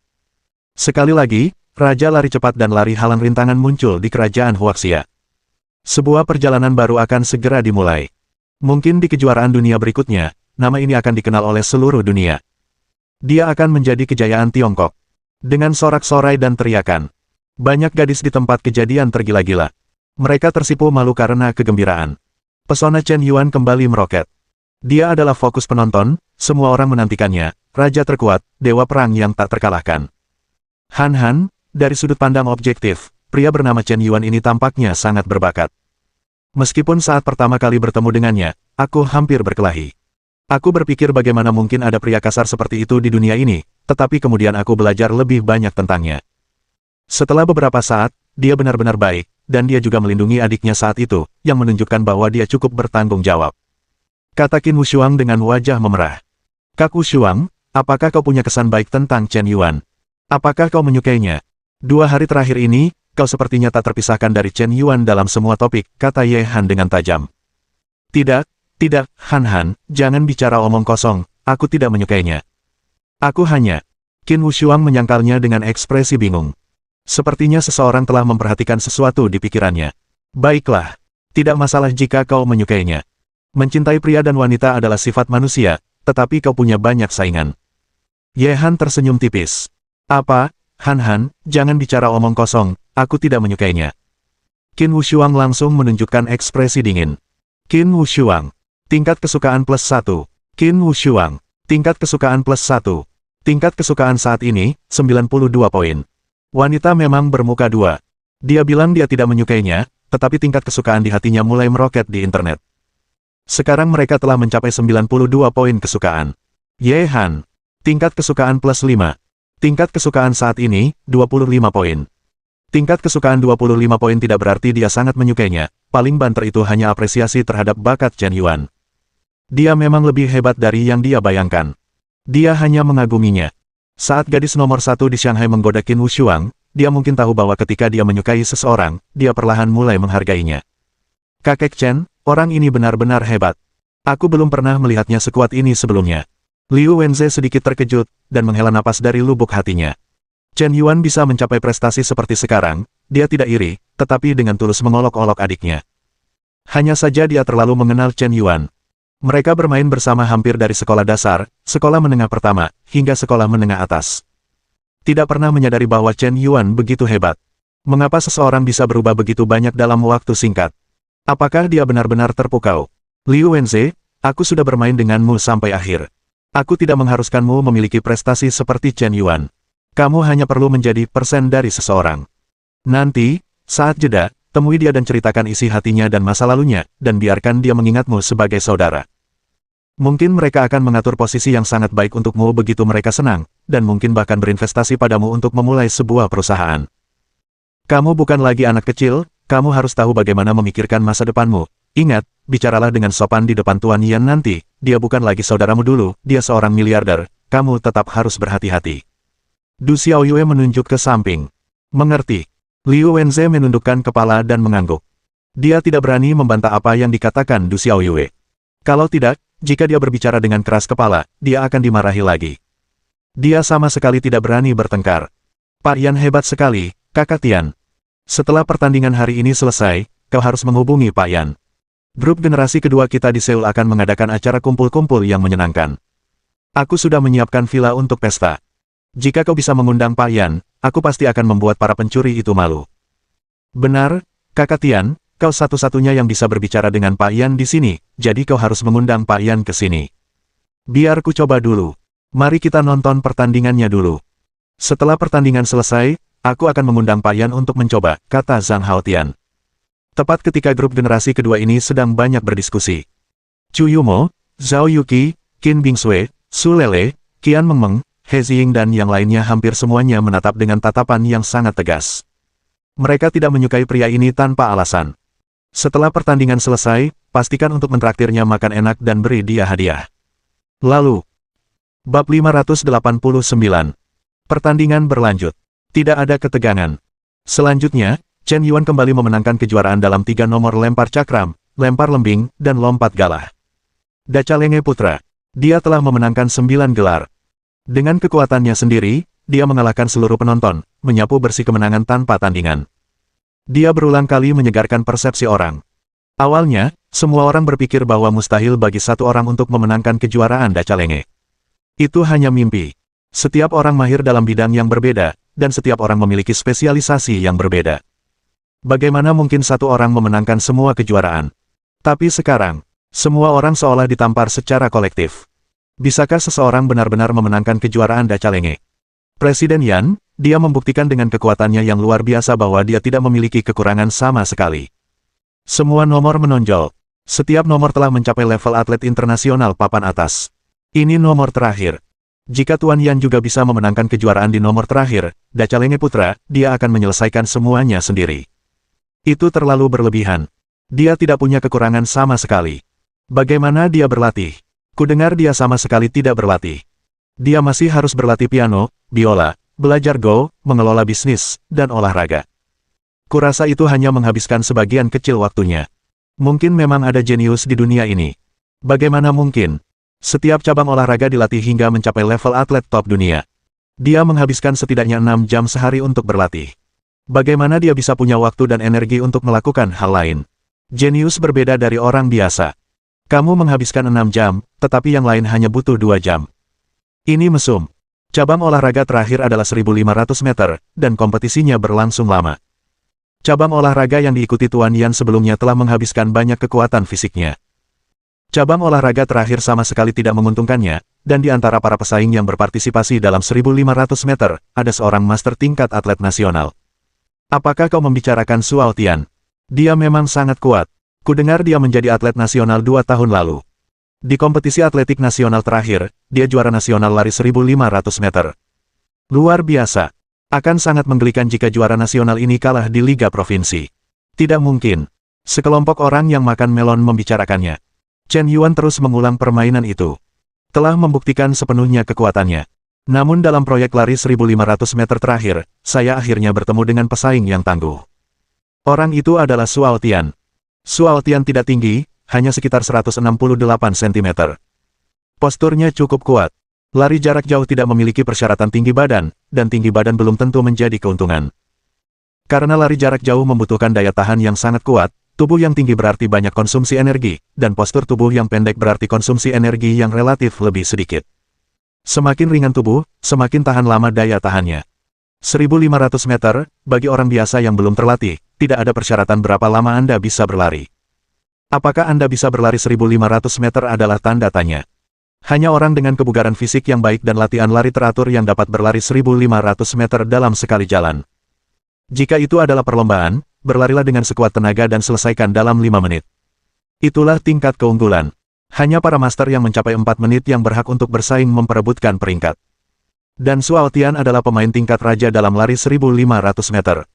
Sekali lagi, Raja Lari Cepat dan Lari Halang Rintangan muncul di kerajaan Huaxia. Sebuah perjalanan baru akan segera dimulai. Mungkin di kejuaraan dunia berikutnya, nama ini akan dikenal oleh seluruh dunia. Dia akan menjadi kejayaan Tiongkok. Dengan sorak-sorai dan teriakan, banyak gadis di tempat kejadian tergila-gila. Mereka tersipu malu karena kegembiraan. Pesona Chen Yuan kembali meroket. Dia adalah fokus penonton, semua orang menantikannya, raja terkuat, dewa perang yang tak terkalahkan. Han, dari sudut pandang objektif, pria bernama Chen Yuan ini tampaknya sangat berbakat. Meskipun saat pertama kali bertemu dengannya, aku hampir berkelahi. Aku berpikir bagaimana mungkin ada pria kasar seperti itu di dunia ini, tetapi kemudian aku belajar lebih banyak tentangnya. Setelah beberapa saat, dia benar-benar baik, dan dia juga melindungi adiknya saat itu, yang menunjukkan bahwa dia cukup bertanggung jawab. Kata Qin Wushuang dengan wajah memerah. Kak Wushuang, apakah kau punya kesan baik tentang Chen Yuan? Apakah kau menyukainya? 2 hari terakhir ini, kau sepertinya tak terpisahkan dari Chen Yuan dalam semua topik, kata Ye Han dengan tajam. Tidak, Han, jangan bicara omong kosong, aku tidak menyukainya. Aku hanya... Qin Wushuang menyangkalnya dengan ekspresi bingung. Sepertinya seseorang telah memperhatikan sesuatu di pikirannya. Baiklah, tidak masalah jika kau menyukainya. Mencintai pria dan wanita adalah sifat manusia, tetapi kau punya banyak saingan. Ye Han tersenyum tipis. Apa, Han, jangan bicara omong kosong, aku tidak menyukainya. Qin Wushuang langsung menunjukkan ekspresi dingin. Qin Wushuang. Tingkat kesukaan +1. Qin Wushuang. Tingkat kesukaan +1. Tingkat kesukaan saat ini, 92 poin. Wanita memang bermuka dua. Dia bilang dia tidak menyukainya, tetapi tingkat kesukaan di hatinya mulai meroket di internet. Sekarang mereka telah mencapai 92 poin kesukaan. Ye Han. Tingkat kesukaan +5. Tingkat kesukaan saat ini, 25 poin. Tingkat kesukaan 25 poin tidak berarti dia sangat menyukainya, paling banter itu hanya apresiasi terhadap bakat Chen Yuan. Dia memang lebih hebat dari yang dia bayangkan. Dia hanya mengaguminya. Saat gadis nomor 1 di Shanghai menggoda Qin Wushuang, dia mungkin tahu bahwa ketika dia menyukai seseorang, dia perlahan mulai menghargainya. Kakek Chen, orang ini benar-benar hebat. Aku belum pernah melihatnya sekuat ini sebelumnya. Liu Wenze sedikit terkejut, dan menghela napas dari lubuk hatinya. Chen Yuan bisa mencapai prestasi seperti sekarang, dia tidak iri, tetapi dengan tulus mengolok-olok adiknya. Hanya saja dia terlalu mengenal Chen Yuan. Mereka bermain bersama hampir dari sekolah dasar, sekolah menengah pertama, hingga sekolah menengah atas. Tidak pernah menyadari bahwa Chen Yuan begitu hebat. Mengapa seseorang bisa berubah begitu banyak dalam waktu singkat? Apakah dia benar-benar terpukau? Liu Wenze, aku sudah bermain denganmu sampai akhir. Aku tidak mengharuskanmu memiliki prestasi seperti Chen Yuan. Kamu hanya perlu menjadi persen dari seseorang. Nanti, saat jeda, temui dia dan ceritakan isi hatinya dan masa lalunya, dan biarkan dia mengingatmu sebagai saudara. Mungkin mereka akan mengatur posisi yang sangat baik untukmu begitu mereka senang, dan mungkin bahkan berinvestasi padamu untuk memulai sebuah perusahaan. Kamu bukan lagi anak kecil, kamu harus tahu bagaimana memikirkan masa depanmu. Ingat, bicaralah dengan sopan di depan Tuan Yan nanti, dia bukan lagi saudaramu dulu, dia seorang miliarder, kamu tetap harus berhati-hati. Du Xiaoyue menunjuk ke samping. Mengerti. Liu Wenze menundukkan kepala dan mengangguk. Dia tidak berani membantah apa yang dikatakan Du Xiaoyue. Kalau tidak, jika dia berbicara dengan keras kepala, dia akan dimarahi lagi. Dia sama sekali tidak berani bertengkar. Pak Yan hebat sekali, Kakak Tian. Setelah pertandingan hari ini selesai, kau harus menghubungi Pak Yan. Grup generasi kedua kita di Seoul akan mengadakan acara kumpul-kumpul yang menyenangkan. Aku sudah menyiapkan villa untuk pesta. Jika kau bisa mengundang Pak Yan, aku pasti akan membuat para pencuri itu malu. Benar, Kakak Tian, kau satu-satunya yang bisa berbicara dengan Pak Yan di sini, jadi kau harus mengundang Pak Yan ke sini. Biar ku coba dulu. Mari kita nonton pertandingannya dulu. Setelah pertandingan selesai, aku akan mengundang Pak Yan untuk mencoba, kata Zhang Haotian. Tepat ketika grup generasi kedua ini sedang banyak berdiskusi. Chu Yumo, Zhao Yuqi, Qin Bingsui, Su Lele, Qian Mengmeng, He Ziying dan yang lainnya hampir semuanya menatap dengan tatapan yang sangat tegas. Mereka tidak menyukai pria ini tanpa alasan. Setelah pertandingan selesai, pastikan untuk mentraktirnya makan enak dan beri dia hadiah. Lalu, bab 589. Pertandingan berlanjut. Tidak ada ketegangan. Selanjutnya, Chen Yuan kembali memenangkan kejuaraan dalam 3 nomor lempar cakram, lempar lembing, dan lompat galah. Dacalenge Putra. Dia telah memenangkan 9 gelar. Dengan kekuatannya sendiri, dia mengalahkan seluruh penonton, menyapu bersih kemenangan tanpa tandingan. Dia berulang kali menyegarkan persepsi orang. Awalnya, semua orang berpikir bahwa mustahil bagi satu orang untuk memenangkan kejuaraan Dacalenge. Itu hanya mimpi. Setiap orang mahir dalam bidang yang berbeda, dan setiap orang memiliki spesialisasi yang berbeda. Bagaimana mungkin satu orang memenangkan semua kejuaraan? Tapi sekarang, semua orang seolah ditampar secara kolektif. Bisakah seseorang benar-benar memenangkan kejuaraan Dacalenge? Presiden Yan, dia membuktikan dengan kekuatannya yang luar biasa bahwa dia tidak memiliki kekurangan sama sekali. Semua nomor menonjol. Setiap nomor telah mencapai level atlet internasional papan atas. Ini nomor terakhir. Jika Tuan Yan juga bisa memenangkan kejuaraan di nomor terakhir, Dacalenge Putra, dia akan menyelesaikan semuanya sendiri. Itu terlalu berlebihan. Dia tidak punya kekurangan sama sekali. Bagaimana dia berlatih? Kudengar dia sama sekali tidak berlatih. Dia masih harus berlatih piano, biola, belajar Go, mengelola bisnis, dan olahraga. Kurasa itu hanya menghabiskan sebagian kecil waktunya. Mungkin memang ada jenius di dunia ini. Bagaimana mungkin? Setiap cabang olahraga dilatih hingga mencapai level atlet top dunia. Dia menghabiskan setidaknya 6 jam sehari untuk berlatih. Bagaimana dia bisa punya waktu dan energi untuk melakukan hal lain? Jenius berbeda dari orang biasa. Kamu menghabiskan 6 jam, tetapi yang lain hanya butuh 2 jam. Ini mesum. Cabang olahraga terakhir adalah 1.500 meter, dan kompetisinya berlangsung lama. Cabang olahraga yang diikuti Tuan Yan sebelumnya telah menghabiskan banyak kekuatan fisiknya. Cabang olahraga terakhir sama sekali tidak menguntungkannya, dan di antara para pesaing yang berpartisipasi dalam 1.500 meter, ada seorang master tingkat atlet nasional. Apakah kau membicarakan Suao Tian? Dia memang sangat kuat. Kudengar dia menjadi atlet nasional 2 tahun lalu. Di kompetisi atletik nasional terakhir, dia juara nasional lari 1.500 meter. Luar biasa. Akan sangat menggelikan jika juara nasional ini kalah di Liga Provinsi. Tidak mungkin. Sekelompok orang yang makan melon membicarakannya. Chen Yuan terus mengulang permainan itu. Telah membuktikan sepenuhnya kekuatannya. Namun dalam proyek lari 1.500 meter terakhir, saya akhirnya bertemu dengan pesaing yang tangguh. Orang itu adalah Suao Tian. Suao Tian tidak tinggi, hanya sekitar 168 cm. Posturnya cukup kuat. Lari jarak jauh tidak memiliki persyaratan tinggi badan, dan tinggi badan belum tentu menjadi keuntungan. Karena lari jarak jauh membutuhkan daya tahan yang sangat kuat, tubuh yang tinggi berarti banyak konsumsi energi, dan postur tubuh yang pendek berarti konsumsi energi yang relatif lebih sedikit. Semakin ringan tubuh, semakin tahan lama daya tahannya. 1.500 meter, bagi orang biasa yang belum terlatih, tidak ada persyaratan berapa lama Anda bisa berlari. Apakah Anda bisa berlari 1.500 meter adalah tanda tanya. Hanya orang dengan kebugaran fisik yang baik dan latihan lari teratur yang dapat berlari 1.500 meter dalam sekali jalan. Jika itu adalah perlombaan, berlarilah dengan sekuat tenaga dan selesaikan dalam 5 menit. Itulah tingkat keunggulan. Hanya para master yang mencapai 4 menit yang berhak untuk bersaing memperebutkan peringkat. Dan Su Aotian adalah pemain tingkat raja dalam lari 1.500 meter.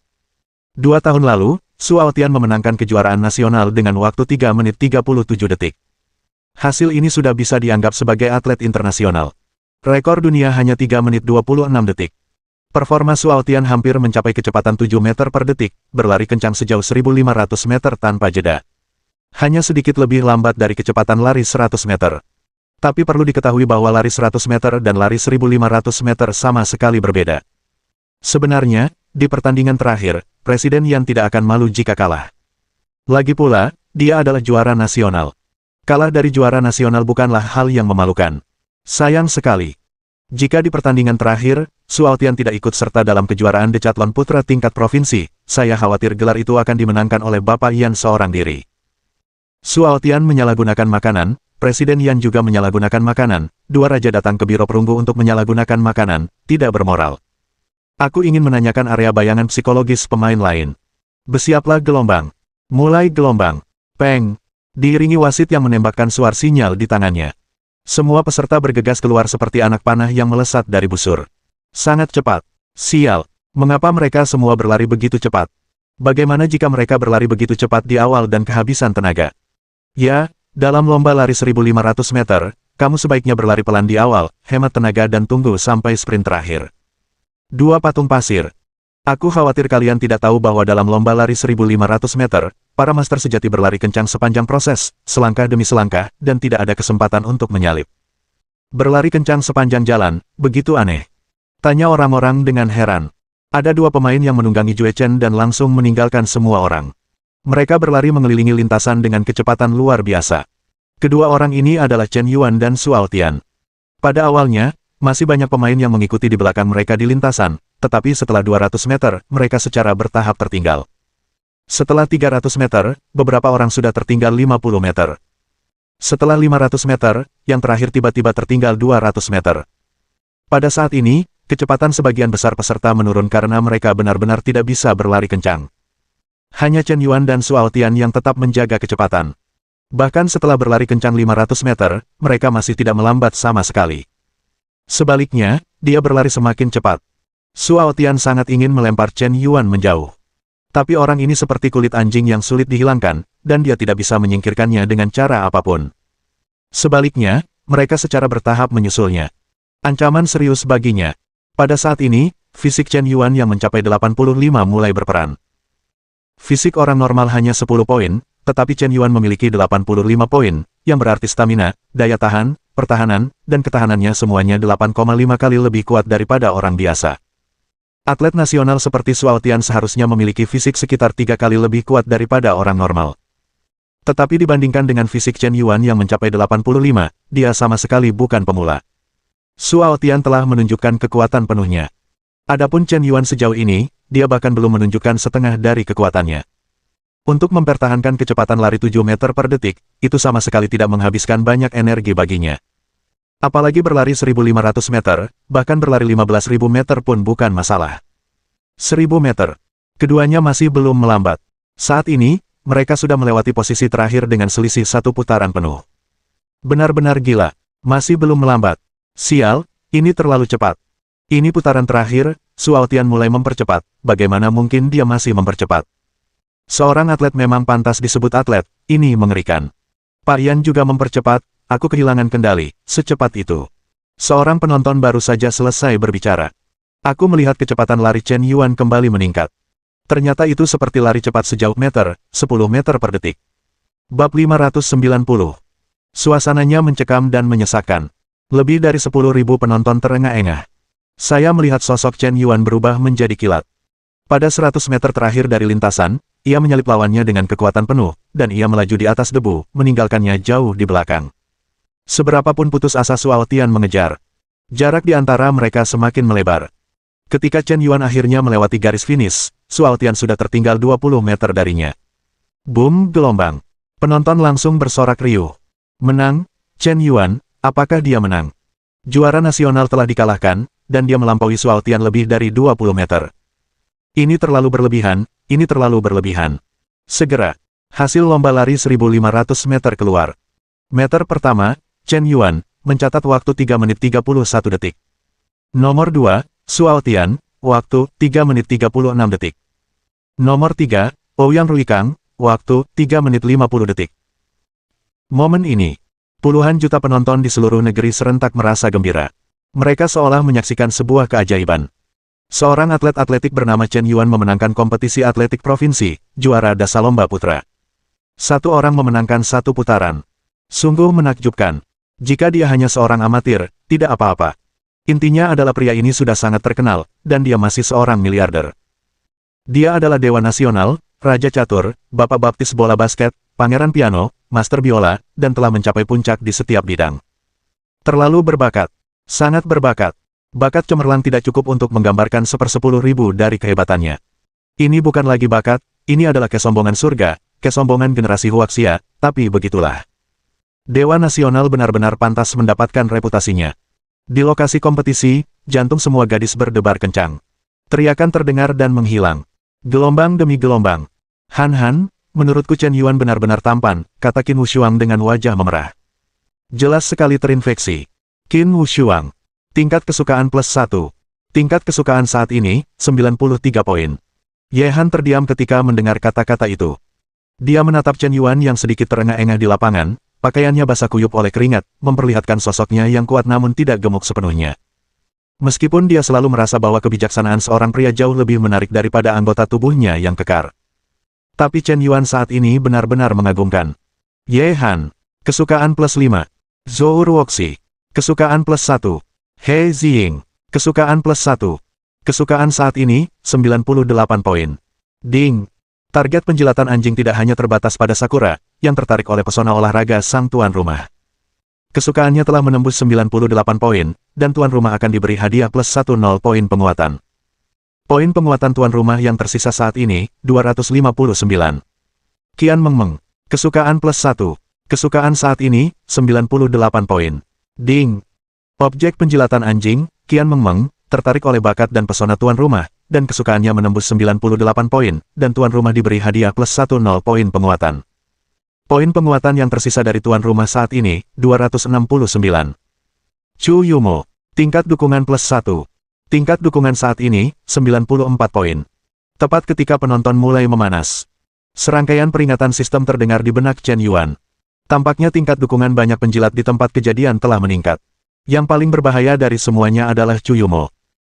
2 tahun lalu, Su Aotian memenangkan kejuaraan nasional dengan waktu 3 menit 37 detik. Hasil ini sudah bisa dianggap sebagai atlet internasional. Rekor dunia hanya 3 menit 26 detik. Performa Su Aotian hampir mencapai kecepatan 7 meter per detik, berlari kencang sejauh 1.500 meter tanpa jeda. Hanya sedikit lebih lambat dari kecepatan lari 100 meter. Tapi perlu diketahui bahwa lari 100 meter dan lari 1.500 meter sama sekali berbeda. Sebenarnya, di pertandingan terakhir, Presiden Yan tidak akan malu jika kalah. Lagi pula, dia adalah juara nasional. Kalah dari juara nasional bukanlah hal yang memalukan. Sayang sekali. Jika di pertandingan terakhir, Su Aotian tidak ikut serta dalam kejuaraan decathlon putra tingkat provinsi, saya khawatir gelar itu akan dimenangkan oleh Bapak Yan seorang diri. Su Aotian menyalahgunakan makanan, Presiden Yan juga menyalahgunakan makanan, dua raja datang ke biro perunggu untuk menyalahgunakan makanan, tidak bermoral. Aku ingin menanyakan area bayangan psikologis pemain lain. Bersiaplah gelombang. Mulai gelombang. Peng. Diiringi wasit yang menembakkan suar sinyal di tangannya. Semua peserta bergegas keluar seperti anak panah yang melesat dari busur. Sangat cepat. Sial. Mengapa mereka semua berlari begitu cepat? Bagaimana jika mereka berlari begitu cepat di awal dan kehabisan tenaga? Ya, dalam lomba lari 1.500 meter, kamu sebaiknya berlari pelan di awal, hemat tenaga dan tunggu sampai sprint terakhir. Dua patung pasir. Aku khawatir kalian tidak tahu bahwa dalam lomba lari 1.500 meter, para master sejati berlari kencang sepanjang proses, selangkah demi selangkah, dan tidak ada kesempatan untuk menyalip. Berlari kencang sepanjang jalan, begitu aneh. Tanya orang-orang dengan heran. Ada dua pemain yang menunggangi Jue Chen dan langsung meninggalkan semua orang. Mereka berlari mengelilingi lintasan dengan kecepatan luar biasa. Kedua orang ini adalah Chen Yuan dan Su Aotian. Pada awalnya, masih banyak pemain yang mengikuti di belakang mereka di lintasan, tetapi setelah 200 meter, mereka secara bertahap tertinggal. Setelah 300 meter, beberapa orang sudah tertinggal 50 meter. Setelah 500 meter, yang terakhir tiba-tiba tertinggal 200 meter. Pada saat ini, kecepatan sebagian besar peserta menurun karena mereka benar-benar tidak bisa berlari kencang. Hanya Chen Yuan dan Su Aotian yang tetap menjaga kecepatan. Bahkan setelah berlari kencang 500 meter, mereka masih tidak melambat sama sekali. Sebaliknya, dia berlari semakin cepat. Su Aotian sangat ingin melempar Chen Yuan menjauh. Tapi orang ini seperti kulit anjing yang sulit dihilangkan, dan dia tidak bisa menyingkirkannya dengan cara apapun. Sebaliknya, mereka secara bertahap menyusulnya. Ancaman serius baginya. Pada saat ini, fisik Chen Yuan yang mencapai 85 mulai berperan. Fisik orang normal hanya 10 poin, tetapi Chen Yuan memiliki 85 poin, yang berarti stamina, daya tahan, pertahanan, dan ketahanannya semuanya 8,5 kali lebih kuat daripada orang biasa. Atlet nasional seperti Su Aotian seharusnya memiliki fisik sekitar 3 kali lebih kuat daripada orang normal. Tetapi dibandingkan dengan fisik Chen Yuan yang mencapai 85, dia sama sekali bukan pemula. Su Aotian telah menunjukkan kekuatan penuhnya. Adapun Chen Yuan sejauh ini, dia bahkan belum menunjukkan setengah dari kekuatannya. Untuk mempertahankan kecepatan lari 7 meter per detik, itu sama sekali tidak menghabiskan banyak energi baginya. Apalagi berlari 1.500 meter, bahkan berlari 15.000 meter pun bukan masalah. 1.000 meter. Keduanya masih belum melambat. Saat ini, mereka sudah melewati posisi terakhir dengan selisih 1 putaran penuh. Benar-benar gila. Masih belum melambat. Sial, ini terlalu cepat. Ini putaran terakhir, Su Aotian mulai mempercepat, bagaimana mungkin dia masih mempercepat? Seorang atlet memang pantas disebut atlet, ini mengerikan. Pak Yan juga mempercepat, aku kehilangan kendali, secepat itu. Seorang penonton baru saja selesai berbicara. Aku melihat kecepatan lari Chen Yuan kembali meningkat. Ternyata itu seperti lari cepat sejauh 10 meter per detik. Bab 590. Suasananya mencekam dan menyesakkan. Lebih dari 10.000 penonton terengah-engah. Saya melihat sosok Chen Yuan berubah menjadi kilat. Pada 100 meter terakhir dari lintasan, ia menyalip lawannya dengan kekuatan penuh, dan ia melaju di atas debu, meninggalkannya jauh di belakang. Seberapapun putus asa Su Aotian mengejar. Jarak di antara mereka semakin melebar. Ketika Chen Yuan akhirnya melewati garis finish, Su Aotian sudah tertinggal 20 meter darinya. Boom gelombang. Penonton langsung bersorak riuh. Menang, Chen Yuan, Apakah dia menang? Juara nasional telah dikalahkan, dan dia melampaui Suaotian lebih dari 20 meter. Ini terlalu berlebihan, ini terlalu berlebihan. Segera, hasil lomba lari 1.500 meter keluar. Meter pertama, Chen Yuan, mencatat waktu 3 menit 31 detik. Nomor 2, Suaotian, waktu 3 menit 36 detik. Nomor 3, Ouyang Ruikang, waktu 3 menit 50 detik. Momen ini, puluhan juta penonton di seluruh negeri serentak merasa gembira. Mereka seolah menyaksikan sebuah keajaiban. Seorang atlet atletik bernama Chen Yuan memenangkan kompetisi atletik provinsi, juara Dasalomba Putra. Satu orang memenangkan satu putaran. Sungguh menakjubkan. Jika dia hanya seorang amatir, tidak apa-apa. Intinya adalah pria ini sudah sangat terkenal, dan dia masih seorang miliarder. Dia adalah dewa nasional, raja catur, bapak baptis bola basket, pangeran piano, master biola, dan telah mencapai puncak di setiap bidang. Terlalu berbakat. Sangat berbakat. Bakat cemerlang tidak cukup untuk menggambarkan 1/10.000 dari kehebatannya. Ini bukan lagi bakat, ini adalah kesombongan surga, kesombongan generasi Huaxia, tapi begitulah. Dewa nasional benar-benar pantas mendapatkan reputasinya. Di lokasi kompetisi, jantung semua gadis berdebar kencang. Teriakan terdengar dan menghilang. Gelombang demi gelombang. Han, menurutku Chen Yuan benar-benar tampan, kata Qin Wushuang dengan wajah memerah. Jelas sekali terinfeksi. Qin Wushuang. Tingkat kesukaan +1. Tingkat kesukaan saat ini, 93 poin. Ye Han terdiam ketika mendengar kata-kata itu. Dia menatap Chen Yuan yang sedikit terengah-engah di lapangan, pakaiannya basah kuyup oleh keringat, memperlihatkan sosoknya yang kuat namun tidak gemuk sepenuhnya. Meskipun dia selalu merasa bahwa kebijaksanaan seorang pria jauh lebih menarik daripada anggota tubuhnya yang kekar. Tapi Chen Yuan saat ini benar-benar mengagumkan. Ye Han. Kesukaan +5. Zhou Ruoxi. Kesukaan +1. He Ziying. Kesukaan +1. Kesukaan saat ini, 98 poin. Ding. Target penjilatan anjing tidak hanya terbatas pada Sakura, yang tertarik oleh pesona olahraga sang tuan rumah. Kesukaannya telah menembus 98 poin, dan tuan rumah akan diberi hadiah +10 poin penguatan. Poin penguatan tuan rumah yang tersisa saat ini, 259. Qian Mengmeng. Kesukaan +1. Kesukaan saat ini, 98 poin. Ding. Objek penjilatan anjing, Qian Mengmeng, tertarik oleh bakat dan pesona tuan rumah, dan kesukaannya menembus 98 poin, dan tuan rumah diberi hadiah +10 poin penguatan. Poin penguatan yang tersisa dari tuan rumah saat ini, 269. Chu Yumo. Tingkat dukungan +1. Tingkat dukungan saat ini, 94 poin. Tepat ketika penonton mulai memanas. Serangkaian peringatan sistem terdengar di benak Chen Yuan. Tampaknya tingkat dukungan banyak penjilat di tempat kejadian telah meningkat. Yang paling berbahaya dari semuanya adalah Chu Yumo.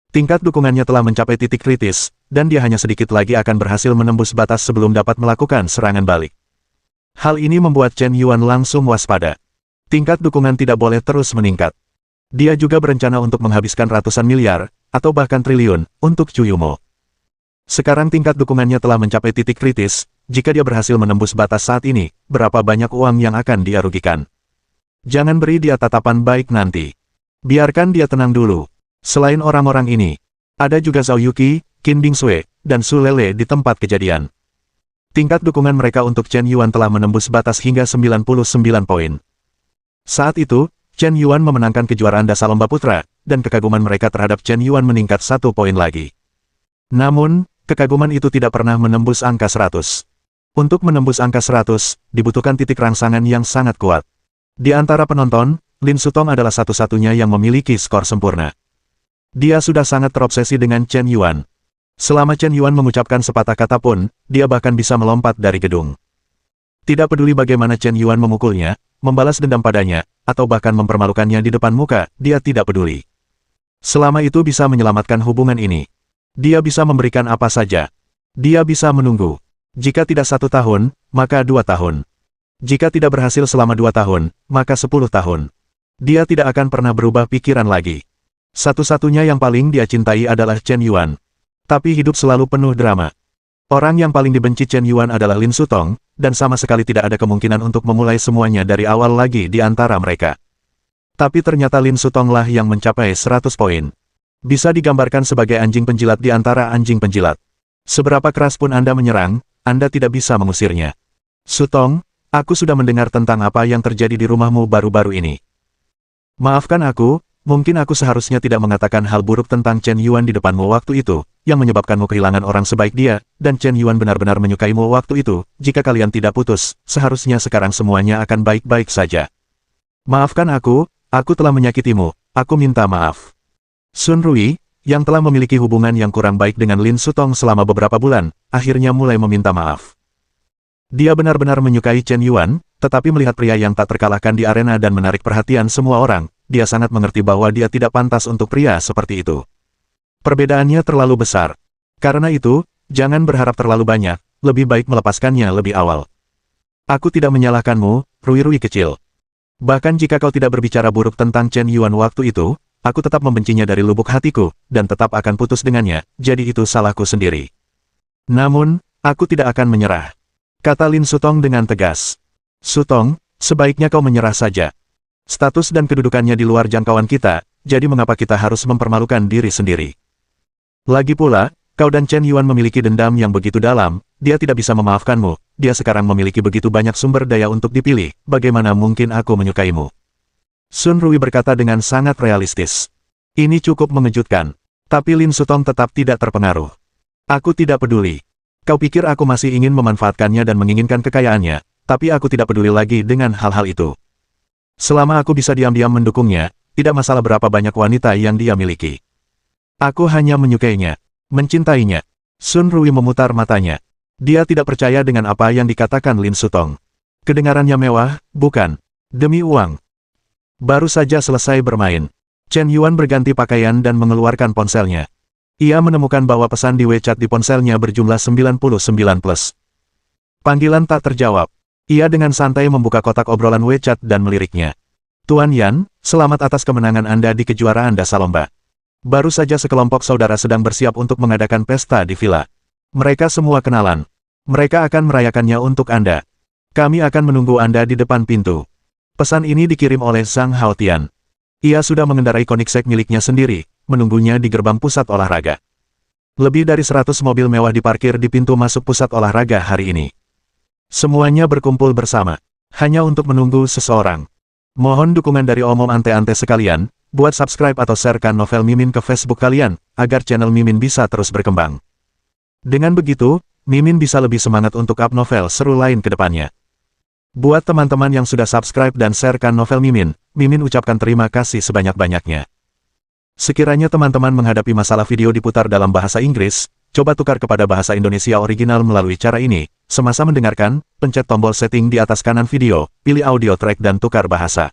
Tingkat dukungannya telah mencapai titik kritis, dan dia hanya sedikit lagi akan berhasil menembus batas sebelum dapat melakukan serangan balik. Hal ini membuat Chen Yuan langsung waspada. Tingkat dukungan tidak boleh terus meningkat. Dia juga berencana untuk menghabiskan ratusan miliar, atau bahkan triliun, untuk Chu Yumo. Sekarang tingkat dukungannya telah mencapai titik kritis, jika dia berhasil menembus batas saat ini, berapa banyak uang yang akan dia rugikan. Jangan beri dia tatapan baik nanti. Biarkan dia tenang dulu. Selain orang-orang ini, ada juga Zhao Yuqi, Qin Bingsui, dan Su Lele di tempat kejadian. Tingkat dukungan mereka untuk Chen Yuan telah menembus batas hingga 99 poin. Saat itu, Chen Yuan memenangkan kejuaraan Dasalomba Putra, dan kekaguman mereka terhadap Chen Yuan meningkat 1 poin lagi. Namun, kekaguman itu tidak pernah menembus angka 100. Untuk menembus angka 100, dibutuhkan titik rangsangan yang sangat kuat. Di antara penonton, Lin Sutong adalah satu-satunya yang memiliki skor sempurna. Dia sudah sangat terobsesi dengan Chen Yuan. Selama Chen Yuan mengucapkan sepatah kata pun, dia bahkan bisa melompat dari gedung. Tidak peduli bagaimana Chen Yuan memukulnya, membalas dendam padanya, atau bahkan mempermalukannya di depan muka, dia tidak peduli. Selama itu bisa menyelamatkan hubungan ini. Dia bisa memberikan apa saja. Dia bisa menunggu. Jika tidak 1 tahun, maka 2 tahun. Jika tidak berhasil selama 2 tahun, maka 10 tahun. Dia tidak akan pernah berubah pikiran lagi. Satu-satunya yang paling dia cintai adalah Chen Yuan. Tapi hidup selalu penuh drama. Orang yang paling dibenci Chen Yuan adalah Lin Sutong, dan sama sekali tidak ada kemungkinan untuk memulai semuanya dari awal lagi di antara mereka. Tapi ternyata Lin Sutong lah yang mencapai 100 poin. Bisa digambarkan sebagai anjing penjilat di antara anjing penjilat. Seberapa keras pun Anda menyerang, Anda tidak bisa mengusirnya. Sutong, aku sudah mendengar tentang apa yang terjadi di rumahmu baru-baru ini. Maafkan aku, mungkin aku seharusnya tidak mengatakan hal buruk tentang Chen Yuan di depanmu waktu itu, yang menyebabkanmu kehilangan orang sebaik dia, dan Chen Yuan benar-benar menyukaimu waktu itu. Jika kalian tidak putus, seharusnya sekarang semuanya akan baik-baik saja. Maafkan aku telah menyakitimu, aku minta maaf. Sun Rui, yang telah memiliki hubungan yang kurang baik dengan Lin Sutong selama beberapa bulan, akhirnya mulai meminta maaf. Dia benar-benar menyukai Chen Yuan, tetapi melihat pria yang tak terkalahkan di arena dan menarik perhatian semua orang, dia sangat mengerti bahwa dia tidak pantas untuk pria seperti itu. Perbedaannya terlalu besar. Karena itu, jangan berharap terlalu banyak, lebih baik melepaskannya lebih awal. Aku tidak menyalahkanmu, Rui kecil. Bahkan jika kau tidak berbicara buruk tentang Chen Yuan waktu itu, aku tetap membencinya dari lubuk hatiku, dan tetap akan putus dengannya, jadi itu salahku sendiri. Namun, aku tidak akan menyerah, kata Lin Sutong dengan tegas. Sutong, sebaiknya kau menyerah saja. Status dan kedudukannya di luar jangkauan kita, jadi mengapa kita harus mempermalukan diri sendiri? Lagi pula, kau dan Chen Yuan memiliki dendam yang begitu dalam, dia tidak bisa memaafkanmu, dia sekarang memiliki begitu banyak sumber daya untuk dipilih, bagaimana mungkin aku menyukaimu? Sun Rui berkata dengan sangat realistis. Ini cukup mengejutkan. Tapi Lin Sutong tetap tidak terpengaruh. Aku tidak peduli. Kau pikir aku masih ingin memanfaatkannya dan menginginkan kekayaannya, tapi aku tidak peduli lagi dengan hal-hal itu. Selama aku bisa diam-diam mendukungnya, tidak masalah berapa banyak wanita yang dia miliki. Aku hanya menyukainya, mencintainya. Sun Rui memutar matanya. Dia tidak percaya dengan apa yang dikatakan Lin Sutong. Kedengarannya mewah, bukan? Demi uang. Baru saja selesai bermain, Chen Yuan berganti pakaian dan mengeluarkan ponselnya. Ia menemukan bahwa pesan di WeChat di ponselnya berjumlah 99+. Panggilan tak terjawab. Ia dengan santai membuka kotak obrolan WeChat dan meliriknya. Tuan Yan, selamat atas kemenangan Anda di kejuaraan dasar lomba. Baru saja sekelompok saudara sedang bersiap untuk mengadakan pesta di villa. Mereka semua kenalan. Mereka akan merayakannya untuk Anda. Kami akan menunggu Anda di depan pintu. Pesan ini dikirim oleh Zhang Haotian. Ia sudah mengendarai Koenigsegg miliknya sendiri, menunggunya di gerbang pusat olahraga. Lebih dari 100 mobil mewah diparkir di pintu masuk pusat olahraga hari ini. Semuanya berkumpul bersama, hanya untuk menunggu seseorang. Mohon dukungan dari omom ante-ante sekalian, buat subscribe atau sharekan novel Mimin ke Facebook kalian, agar channel Mimin bisa terus berkembang. Dengan begitu, Mimin bisa lebih semangat untuk up novel seru lain ke depannya. Buat teman-teman yang sudah subscribe dan sharekan novel Mimin, Mimin ucapkan terima kasih sebanyak-banyaknya. Sekiranya teman-teman menghadapi masalah video diputar dalam bahasa Inggris, coba tukar kepada bahasa Indonesia original melalui cara ini. Semasa mendengarkan, pencet tombol setting di atas kanan video, pilih audio track dan tukar bahasa.